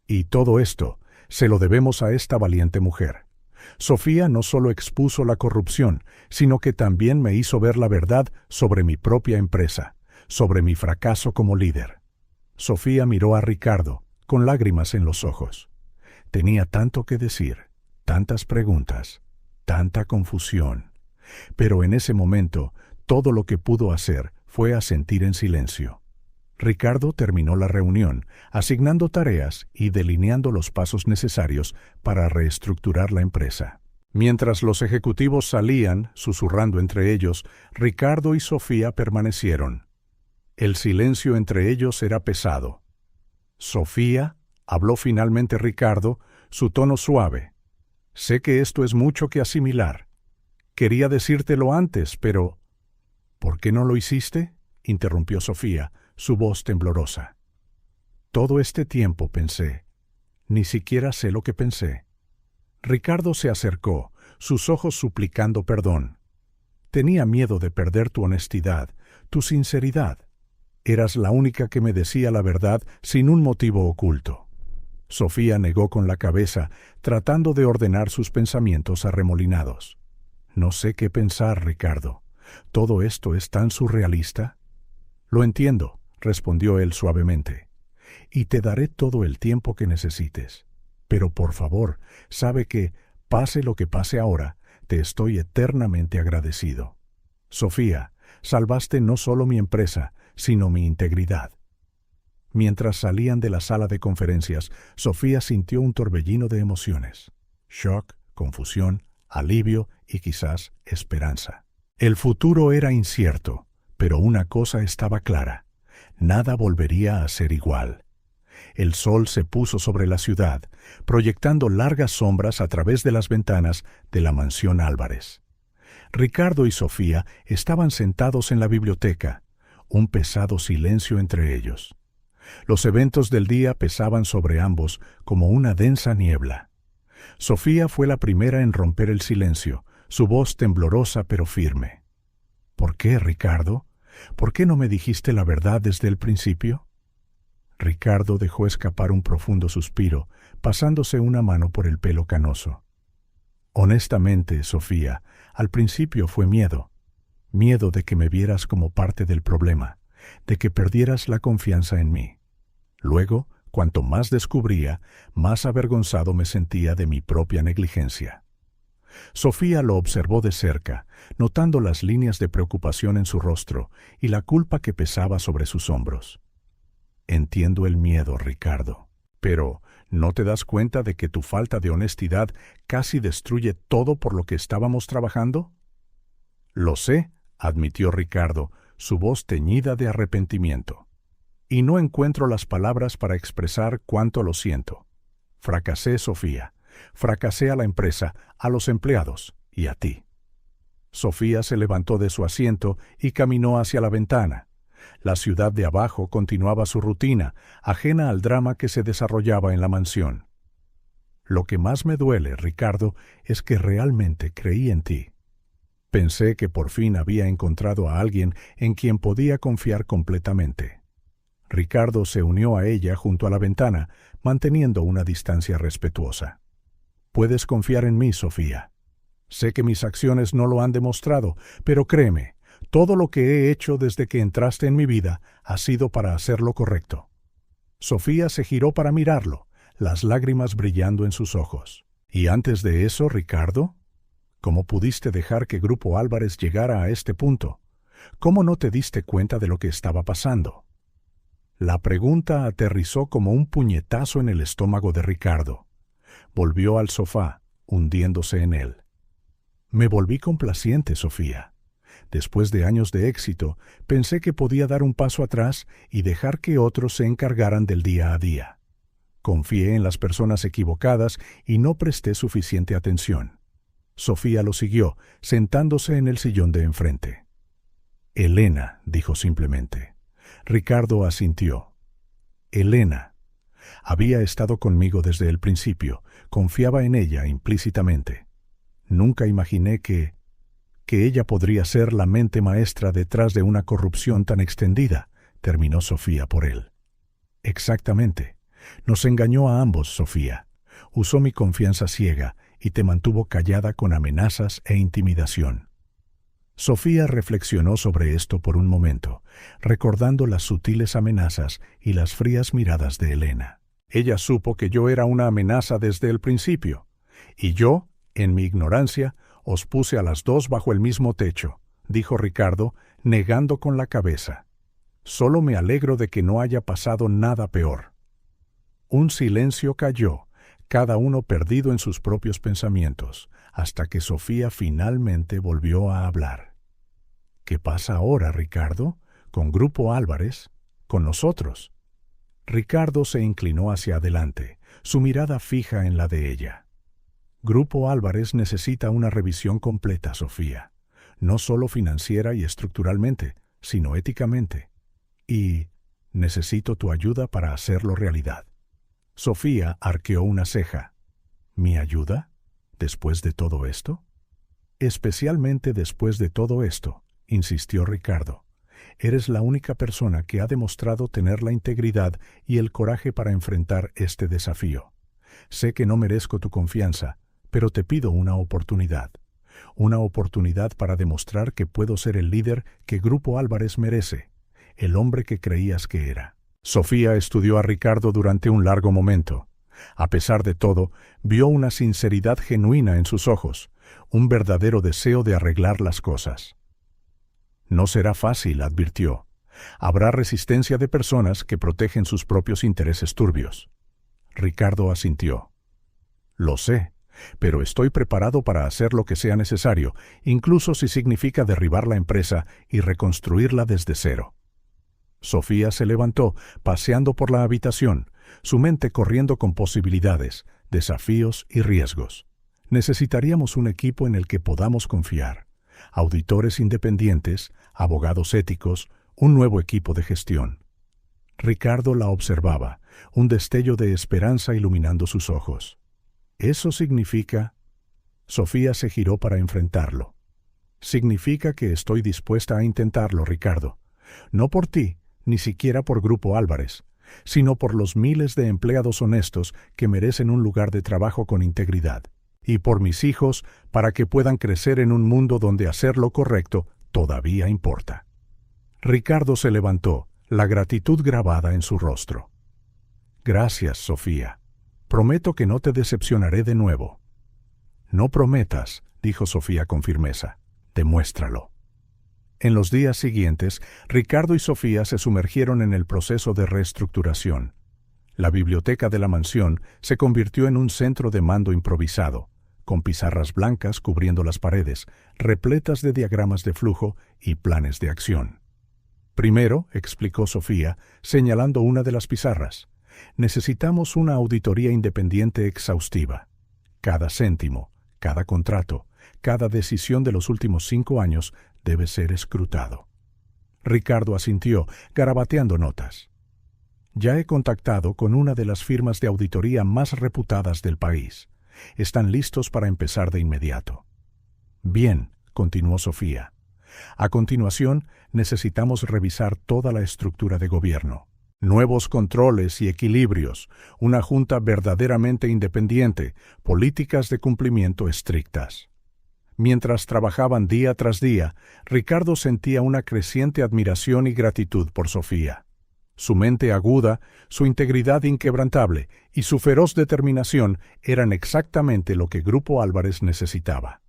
Y todo esto se lo debemos a esta valiente mujer. Sofía no solo expuso la corrupción, sino que también me hizo ver la verdad sobre mi propia empresa, sobre mi fracaso como líder. Sofía miró a Ricardo, con lágrimas en los ojos. Tenía tanto que decir, tantas preguntas, tanta confusión. Pero en ese momento, todo lo que pudo hacer fue asentir en silencio. Ricardo terminó la reunión, asignando tareas y delineando los pasos necesarios para reestructurar la empresa. Mientras los ejecutivos salían, susurrando entre ellos, Ricardo y Sofía permanecieron. El silencio entre ellos era pesado. «Sofía», habló finalmente Ricardo, su tono suave. «Sé que esto es mucho que asimilar. Quería decírtelo antes, pero...» «¿Por qué no lo hiciste?», interrumpió Sofía, su voz temblorosa. «Todo este tiempo pensé. Ni siquiera sé lo que pensé». Ricardo se acercó, sus ojos suplicando perdón. «Tenía miedo de perder tu honestidad, tu sinceridad. Eras la única que me decía la verdad sin un motivo oculto». Sofía negó con la cabeza, tratando de ordenar sus pensamientos arremolinados. No sé qué pensar, Ricardo. ¿Todo esto es tan surrealista? Lo entiendo, respondió él suavemente, y te daré todo el tiempo que necesites. Pero por favor, sabe que, pase lo que pase ahora, te estoy eternamente agradecido. Sofía, salvaste no solo mi empresa, sino mi integridad. Mientras salían de la sala de conferencias, Sofía sintió un torbellino de emociones. Shock, confusión, alivio y quizás esperanza. El futuro era incierto, pero una cosa estaba clara: nada volvería a ser igual. El sol se puso sobre la ciudad, proyectando largas sombras a través de las ventanas de la mansión Álvarez. Ricardo y Sofía estaban sentados en la biblioteca, un pesado silencio entre ellos. Los eventos del día pesaban sobre ambos como una densa niebla. Sofía fue la primera en romper el silencio, su voz temblorosa pero firme. ¿Por qué, Ricardo? ¿Por qué no me dijiste la verdad desde el principio? Ricardo dejó escapar un profundo suspiro, pasándose una mano por el pelo canoso. Honestamente, Sofía, al principio fue miedo. Miedo de que me vieras como parte del problema, de que perdieras la confianza en mí. Luego, cuanto más descubría, más avergonzado me sentía de mi propia negligencia. Sofía lo observó de cerca, notando las líneas de preocupación en su rostro y la culpa que pesaba sobre sus hombros. Entiendo el miedo, Ricardo, pero ¿no te das cuenta de que tu falta de honestidad casi destruye todo por lo que estábamos trabajando? Lo sé, admitió Ricardo, su voz teñida de arrepentimiento. Y no encuentro las palabras para expresar cuánto lo siento. Fracasé, Sofía. Fracasé a la empresa, a los empleados y a ti. Sofía se levantó de su asiento y caminó hacia la ventana. La ciudad de abajo continuaba su rutina, ajena al drama que se desarrollaba en la mansión. Lo que más me duele, Ricardo, es que realmente creí en ti. Pensé que por fin había encontrado a alguien en quien podía confiar completamente. Ricardo se unió a ella junto a la ventana, manteniendo una distancia respetuosa. Puedes confiar en mí, Sofía. Sé que mis acciones no lo han demostrado, pero créeme, todo lo que he hecho desde que entraste en mi vida ha sido para hacer lo correcto. Sofía se giró para mirarlo, las lágrimas brillando en sus ojos. ¿Y antes de eso, Ricardo? ¿Cómo pudiste dejar que Grupo Álvarez llegara a este punto? ¿Cómo no te diste cuenta de lo que estaba pasando? La pregunta aterrizó como un puñetazo en el estómago de Ricardo. Volvió al sofá, hundiéndose en él. Me volví complaciente, Sofía. Después de años de éxito, pensé que podía dar un paso atrás y dejar que otros se encargaran del día a día. Confié en las personas equivocadas y no presté suficiente atención. Sofía lo siguió, sentándose en el sillón de enfrente. Elena, dijo simplemente. Ricardo asintió. Elena. Había estado conmigo desde el principio, confiaba en ella implícitamente. Nunca imaginé que ella podría ser la mente maestra detrás de una corrupción tan extendida, terminó Sofía por él. Exactamente. Nos engañó a ambos, Sofía. Usó mi confianza ciega y te mantuvo callada con amenazas e intimidación. Sofía reflexionó sobre esto por un momento, recordando las sutiles amenazas y las frías miradas de Elena. Ella supo que yo era una amenaza desde el principio, y yo, en mi ignorancia, os puse a las dos bajo el mismo techo, dijo Ricardo, negando con la cabeza. Solo me alegro de que no haya pasado nada peor. Un silencio cayó, cada uno perdido en sus propios pensamientos, hasta que Sofía finalmente volvió a hablar. ¿Qué pasa ahora, Ricardo? ¿Con Grupo Álvarez? ¿Con nosotros? Ricardo se inclinó hacia adelante, su mirada fija en la de ella. Grupo Álvarez necesita una revisión completa, Sofía, no solo financiera y estructuralmente, sino éticamente. Y necesito tu ayuda para hacerlo realidad. Sofía arqueó una ceja. ¿Mi ayuda? ¿Después de todo esto? Especialmente después de todo esto, insistió Ricardo. Eres la única persona que ha demostrado tener la integridad y el coraje para enfrentar este desafío. Sé que no merezco tu confianza, pero te pido una oportunidad. Una oportunidad para demostrar que puedo ser el líder que Grupo Álvarez merece, el hombre que creías que era. Sofía estudió a Ricardo durante un largo momento. A pesar de todo, vio una sinceridad genuina en sus ojos, un verdadero deseo de arreglar las cosas. No será fácil, advirtió. Habrá resistencia de personas que protegen sus propios intereses turbios. Ricardo asintió. Lo sé, pero estoy preparado para hacer lo que sea necesario, incluso si significa derribar la empresa y reconstruirla desde cero. Sofía se levantó, paseando por la habitación, su mente corriendo con posibilidades, desafíos y riesgos. Necesitaríamos un equipo en el que podamos confiar. Auditores independientes, abogados éticos, un nuevo equipo de gestión. Ricardo la observaba, un destello de esperanza iluminando sus ojos. ¿Eso significa? Sofía se giró para enfrentarlo. Significa que estoy dispuesta a intentarlo, Ricardo. No por ti, ni siquiera por Grupo Álvarez, sino por los miles de empleados honestos que merecen un lugar de trabajo con integridad. Y por mis hijos, para que puedan crecer en un mundo donde hacer lo correcto todavía importa. Ricardo se levantó, la gratitud grabada en su rostro. Gracias, Sofía. Prometo que no te decepcionaré de nuevo. No prometas, dijo Sofía con firmeza. Demuéstralo. En los días siguientes, Ricardo y Sofía se sumergieron en el proceso de reestructuración. La biblioteca de la mansión se convirtió en un centro de mando improvisado, con pizarras blancas cubriendo las paredes, repletas de diagramas de flujo y planes de acción. Primero, explicó Sofía, señalando una de las pizarras, necesitamos una auditoría independiente exhaustiva. Cada céntimo, cada contrato, cada decisión de los últimos 5 años debe ser escrutado. Ricardo asintió, garabateando notas. Ya he contactado con una de las firmas de auditoría más reputadas del país. Están listos para empezar de inmediato. Bien, continuó Sofía. A continuación, necesitamos revisar toda la estructura de gobierno. Nuevos controles y equilibrios, una junta verdaderamente independiente, políticas de cumplimiento estrictas. Mientras trabajaban día tras día, Ricardo sentía una creciente admiración y gratitud por Sofía. Su mente aguda, su integridad inquebrantable y su feroz determinación eran exactamente lo que Grupo Álvarez necesitaba.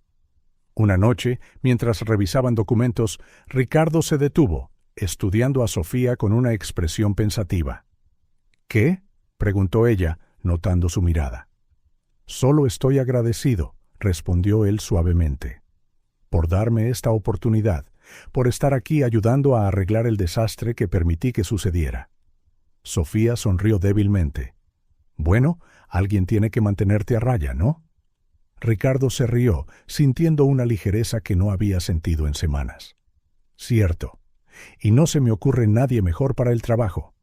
Una noche, mientras revisaban documentos, Ricardo se detuvo, estudiando a Sofía con una expresión pensativa. ¿Qué? Preguntó ella, notando su mirada. Solo estoy agradecido, respondió él suavemente, por darme esta oportunidad, por estar aquí ayudando a arreglar el desastre que permití que sucediera. Sofía sonrió débilmente. Bueno, alguien tiene que mantenerte a raya, ¿no? Ricardo se rió, sintiendo una ligereza que no había sentido en semanas. Cierto, y no se me ocurre nadie mejor para el trabajo.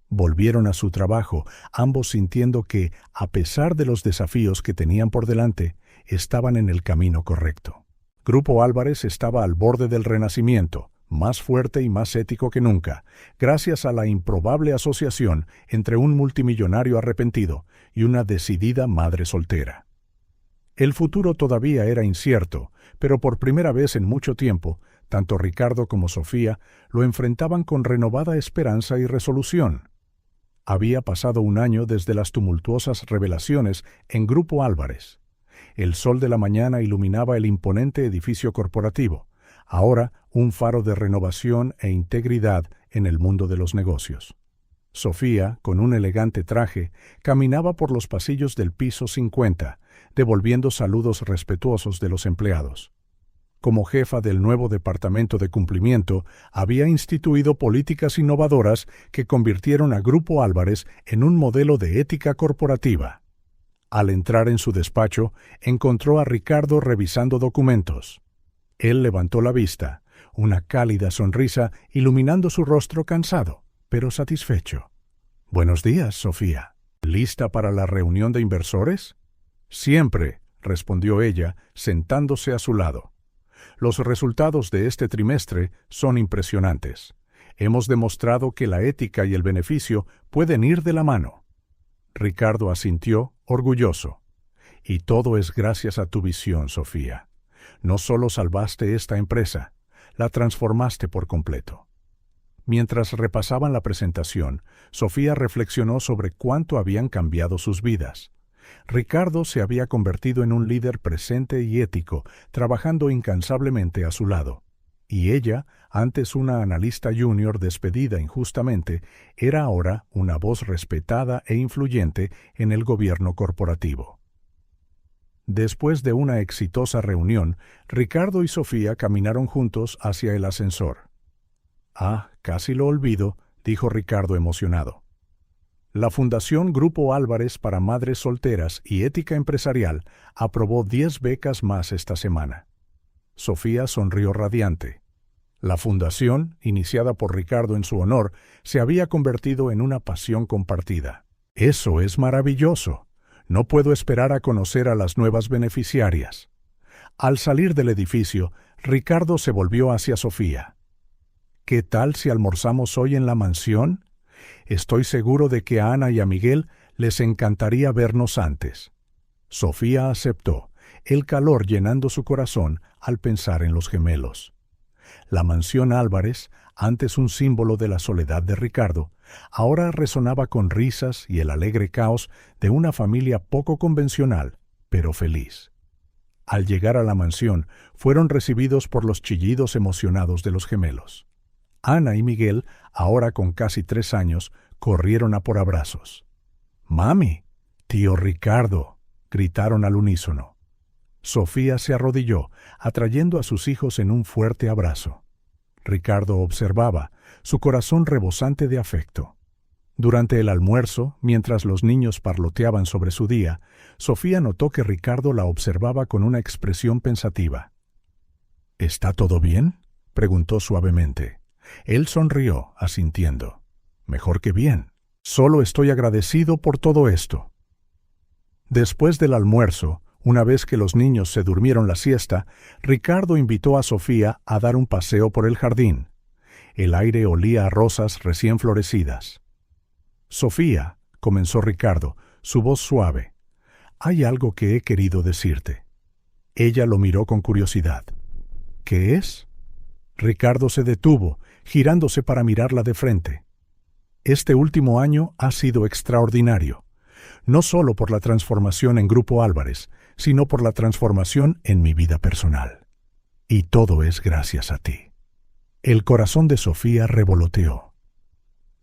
Volvieron a su trabajo, ambos sintiendo que, a pesar de los desafíos que tenían por delante, estaban en el camino correcto. Grupo Álvarez estaba al borde del renacimiento, más fuerte y más ético que nunca, gracias a la improbable asociación entre un multimillonario arrepentido y una decidida madre soltera. El futuro todavía era incierto, pero por primera vez en mucho tiempo, tanto Ricardo como Sofía lo enfrentaban con renovada esperanza y resolución. Había pasado un año desde las tumultuosas revelaciones en Grupo Álvarez. El sol de la mañana iluminaba el imponente edificio corporativo, ahora un faro de renovación e integridad en el mundo de los negocios. Sofía, con un elegante traje, caminaba por los pasillos del piso 50, devolviendo saludos respetuosos de los empleados. Como jefa del nuevo departamento de cumplimiento, había instituido políticas innovadoras que convirtieron a Grupo Álvarez en un modelo de ética corporativa. Al entrar en su despacho, encontró a Ricardo revisando documentos. Él levantó la vista, una cálida sonrisa iluminando su rostro cansado, pero satisfecho. «Buenos días, Sofía. ¿Lista para la reunión de inversores?» «Siempre», respondió ella, sentándose a su lado. Los resultados de este trimestre son impresionantes. Hemos demostrado que la ética y el beneficio pueden ir de la mano. Ricardo asintió, orgulloso. Y todo es gracias a tu visión, Sofía. No solo salvaste esta empresa, la transformaste por completo. Mientras repasaban la presentación, Sofía reflexionó sobre cuánto habían cambiado sus vidas. Ricardo se había convertido en un líder presente y ético, trabajando incansablemente a su lado. Y ella, antes una analista junior despedida injustamente, era ahora una voz respetada e influyente en el gobierno corporativo. Después de una exitosa reunión, Ricardo y Sofía caminaron juntos hacia el ascensor. «Ah, casi lo olvido», dijo Ricardo emocionado. La Fundación Grupo Álvarez para Madres Solteras y Ética Empresarial aprobó 10 becas más esta semana. Sofía sonrió radiante. La fundación, iniciada por Ricardo en su honor, se había convertido en una pasión compartida. «Eso es maravilloso. No puedo esperar a conocer a las nuevas beneficiarias». Al salir del edificio, Ricardo se volvió hacia Sofía. «¿Qué tal si almorzamos hoy en la mansión? Estoy seguro de que a Ana y a Miguel les encantaría vernos antes». Sofía aceptó, el calor llenando su corazón al pensar en los gemelos. La mansión Álvarez, antes un símbolo de la soledad de Ricardo, ahora resonaba con risas y el alegre caos de una familia poco convencional, pero feliz. Al llegar a la mansión, fueron recibidos por los chillidos emocionados de los gemelos. Ana y Miguel, ahora con casi 3 años, corrieron a por abrazos. «¡Mami! ¡Tío Ricardo!», gritaron al unísono. Sofía se arrodilló, atrayendo a sus hijos en un fuerte abrazo. Ricardo observaba, su corazón rebosante de afecto. Durante el almuerzo, mientras los niños parloteaban sobre su día, Sofía notó que Ricardo la observaba con una expresión pensativa. «¿Está todo bien?», preguntó suavemente. Él sonrió, asintiendo. «Mejor que bien. Solo estoy agradecido por todo esto». Después del almuerzo, una vez que los niños se durmieron la siesta, Ricardo invitó a Sofía a dar un paseo por el jardín. El aire olía a rosas recién florecidas. «Sofía», comenzó Ricardo, su voz suave, «hay algo que he querido decirte». Ella lo miró con curiosidad. «¿Qué es?». Ricardo se detuvo, girándose para mirarla de frente. «Este último año ha sido extraordinario, no solo por la transformación en Grupo Álvarez, sino por la transformación en mi vida personal. Y todo es gracias a ti». El corazón de Sofía revoloteó.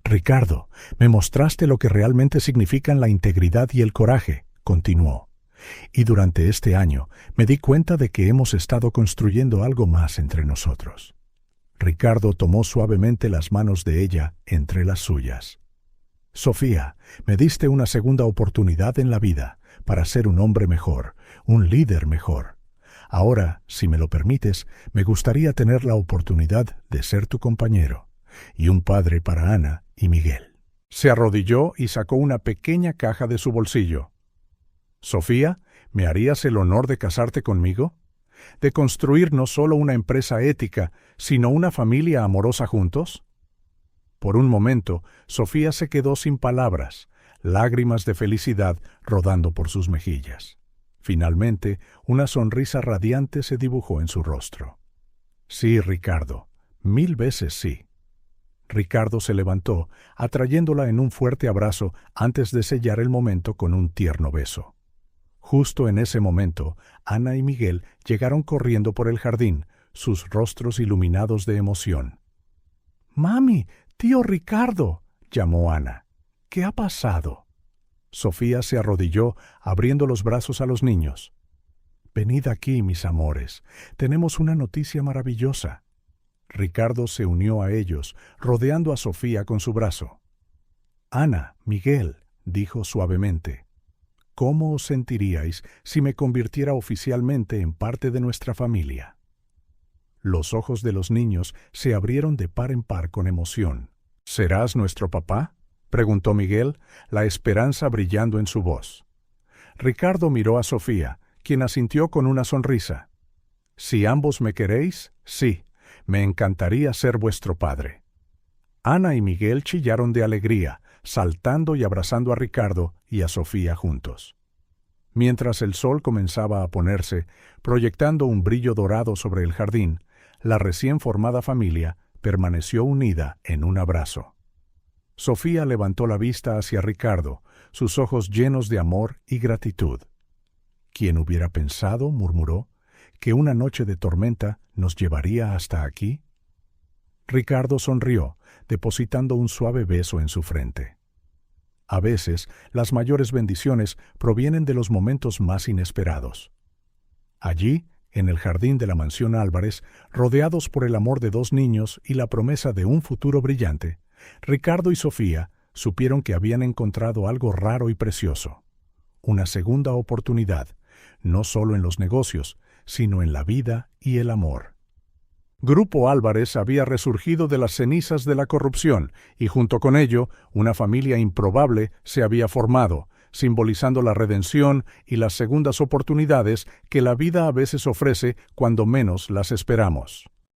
«Ricardo, me mostraste lo que realmente significan la integridad y el coraje», continuó. «Y durante este año me di cuenta de que hemos estado construyendo algo más entre nosotros». Ricardo tomó suavemente las manos de ella entre las suyas. «Sofía, me diste una segunda oportunidad en la vida para ser un hombre mejor, un líder mejor. Ahora, si me lo permites, me gustaría tener la oportunidad de ser tu compañero y un padre para Ana y Miguel». Se arrodilló y sacó una pequeña caja de su bolsillo. «Sofía, ¿me harías el honor de casarte conmigo? ¿De construir no solo una empresa ética, sino una familia amorosa juntos?». Por un momento, Sofía se quedó sin palabras, lágrimas de felicidad rodando por sus mejillas. Finalmente, una sonrisa radiante se dibujó en su rostro. «Sí, Ricardo, 1000 veces sí». Ricardo se levantó, atrayéndola en un fuerte abrazo antes de sellar el momento con un tierno beso. Justo en ese momento, Ana y Miguel llegaron corriendo por el jardín, sus rostros iluminados de emoción. «¡Mami! ¡Tío Ricardo!», llamó Ana. «¿Qué ha pasado?». Sofía se arrodilló, abriendo los brazos a los niños. «Venid aquí, mis amores. Tenemos una noticia maravillosa». Ricardo se unió a ellos, rodeando a Sofía con su brazo. «Ana, Miguel», dijo suavemente, «¿cómo os sentiríais si me convirtiera oficialmente en parte de nuestra familia?». Los ojos de los niños se abrieron de par en par con emoción. «¿Serás nuestro papá?», preguntó Miguel, la esperanza brillando en su voz. Ricardo miró a Sofía, quien asintió con una sonrisa. Si ambos me queréis, sí, me encantaría ser vuestro padre. Ana y Miguel chillaron de alegría, saltando y abrazando a Ricardo y a Sofía juntos. Mientras el sol comenzaba a ponerse, proyectando un brillo dorado sobre el jardín, la recién formada familia permaneció unida en un abrazo. Sofía levantó la vista hacia Ricardo, sus ojos llenos de amor y gratitud. «¿Quién hubiera pensado?», murmuró, «que una noche de tormenta nos llevaría hasta aquí?» Ricardo sonrió, depositando un suave beso en su frente. A veces, las mayores bendiciones provienen de los momentos más inesperados. Allí, en el jardín de la mansión Álvarez, rodeados por el amor de dos niños y la promesa de un futuro brillante, Ricardo y Sofía supieron que habían encontrado algo raro y precioso. Una segunda oportunidad, no solo en los negocios, sino en la vida y el amor. Grupo Álvarez había resurgido de las cenizas de la corrupción y junto con ello una familia improbable se había formado, simbolizando la redención y las segundas oportunidades que la vida a veces ofrece cuando menos las esperamos.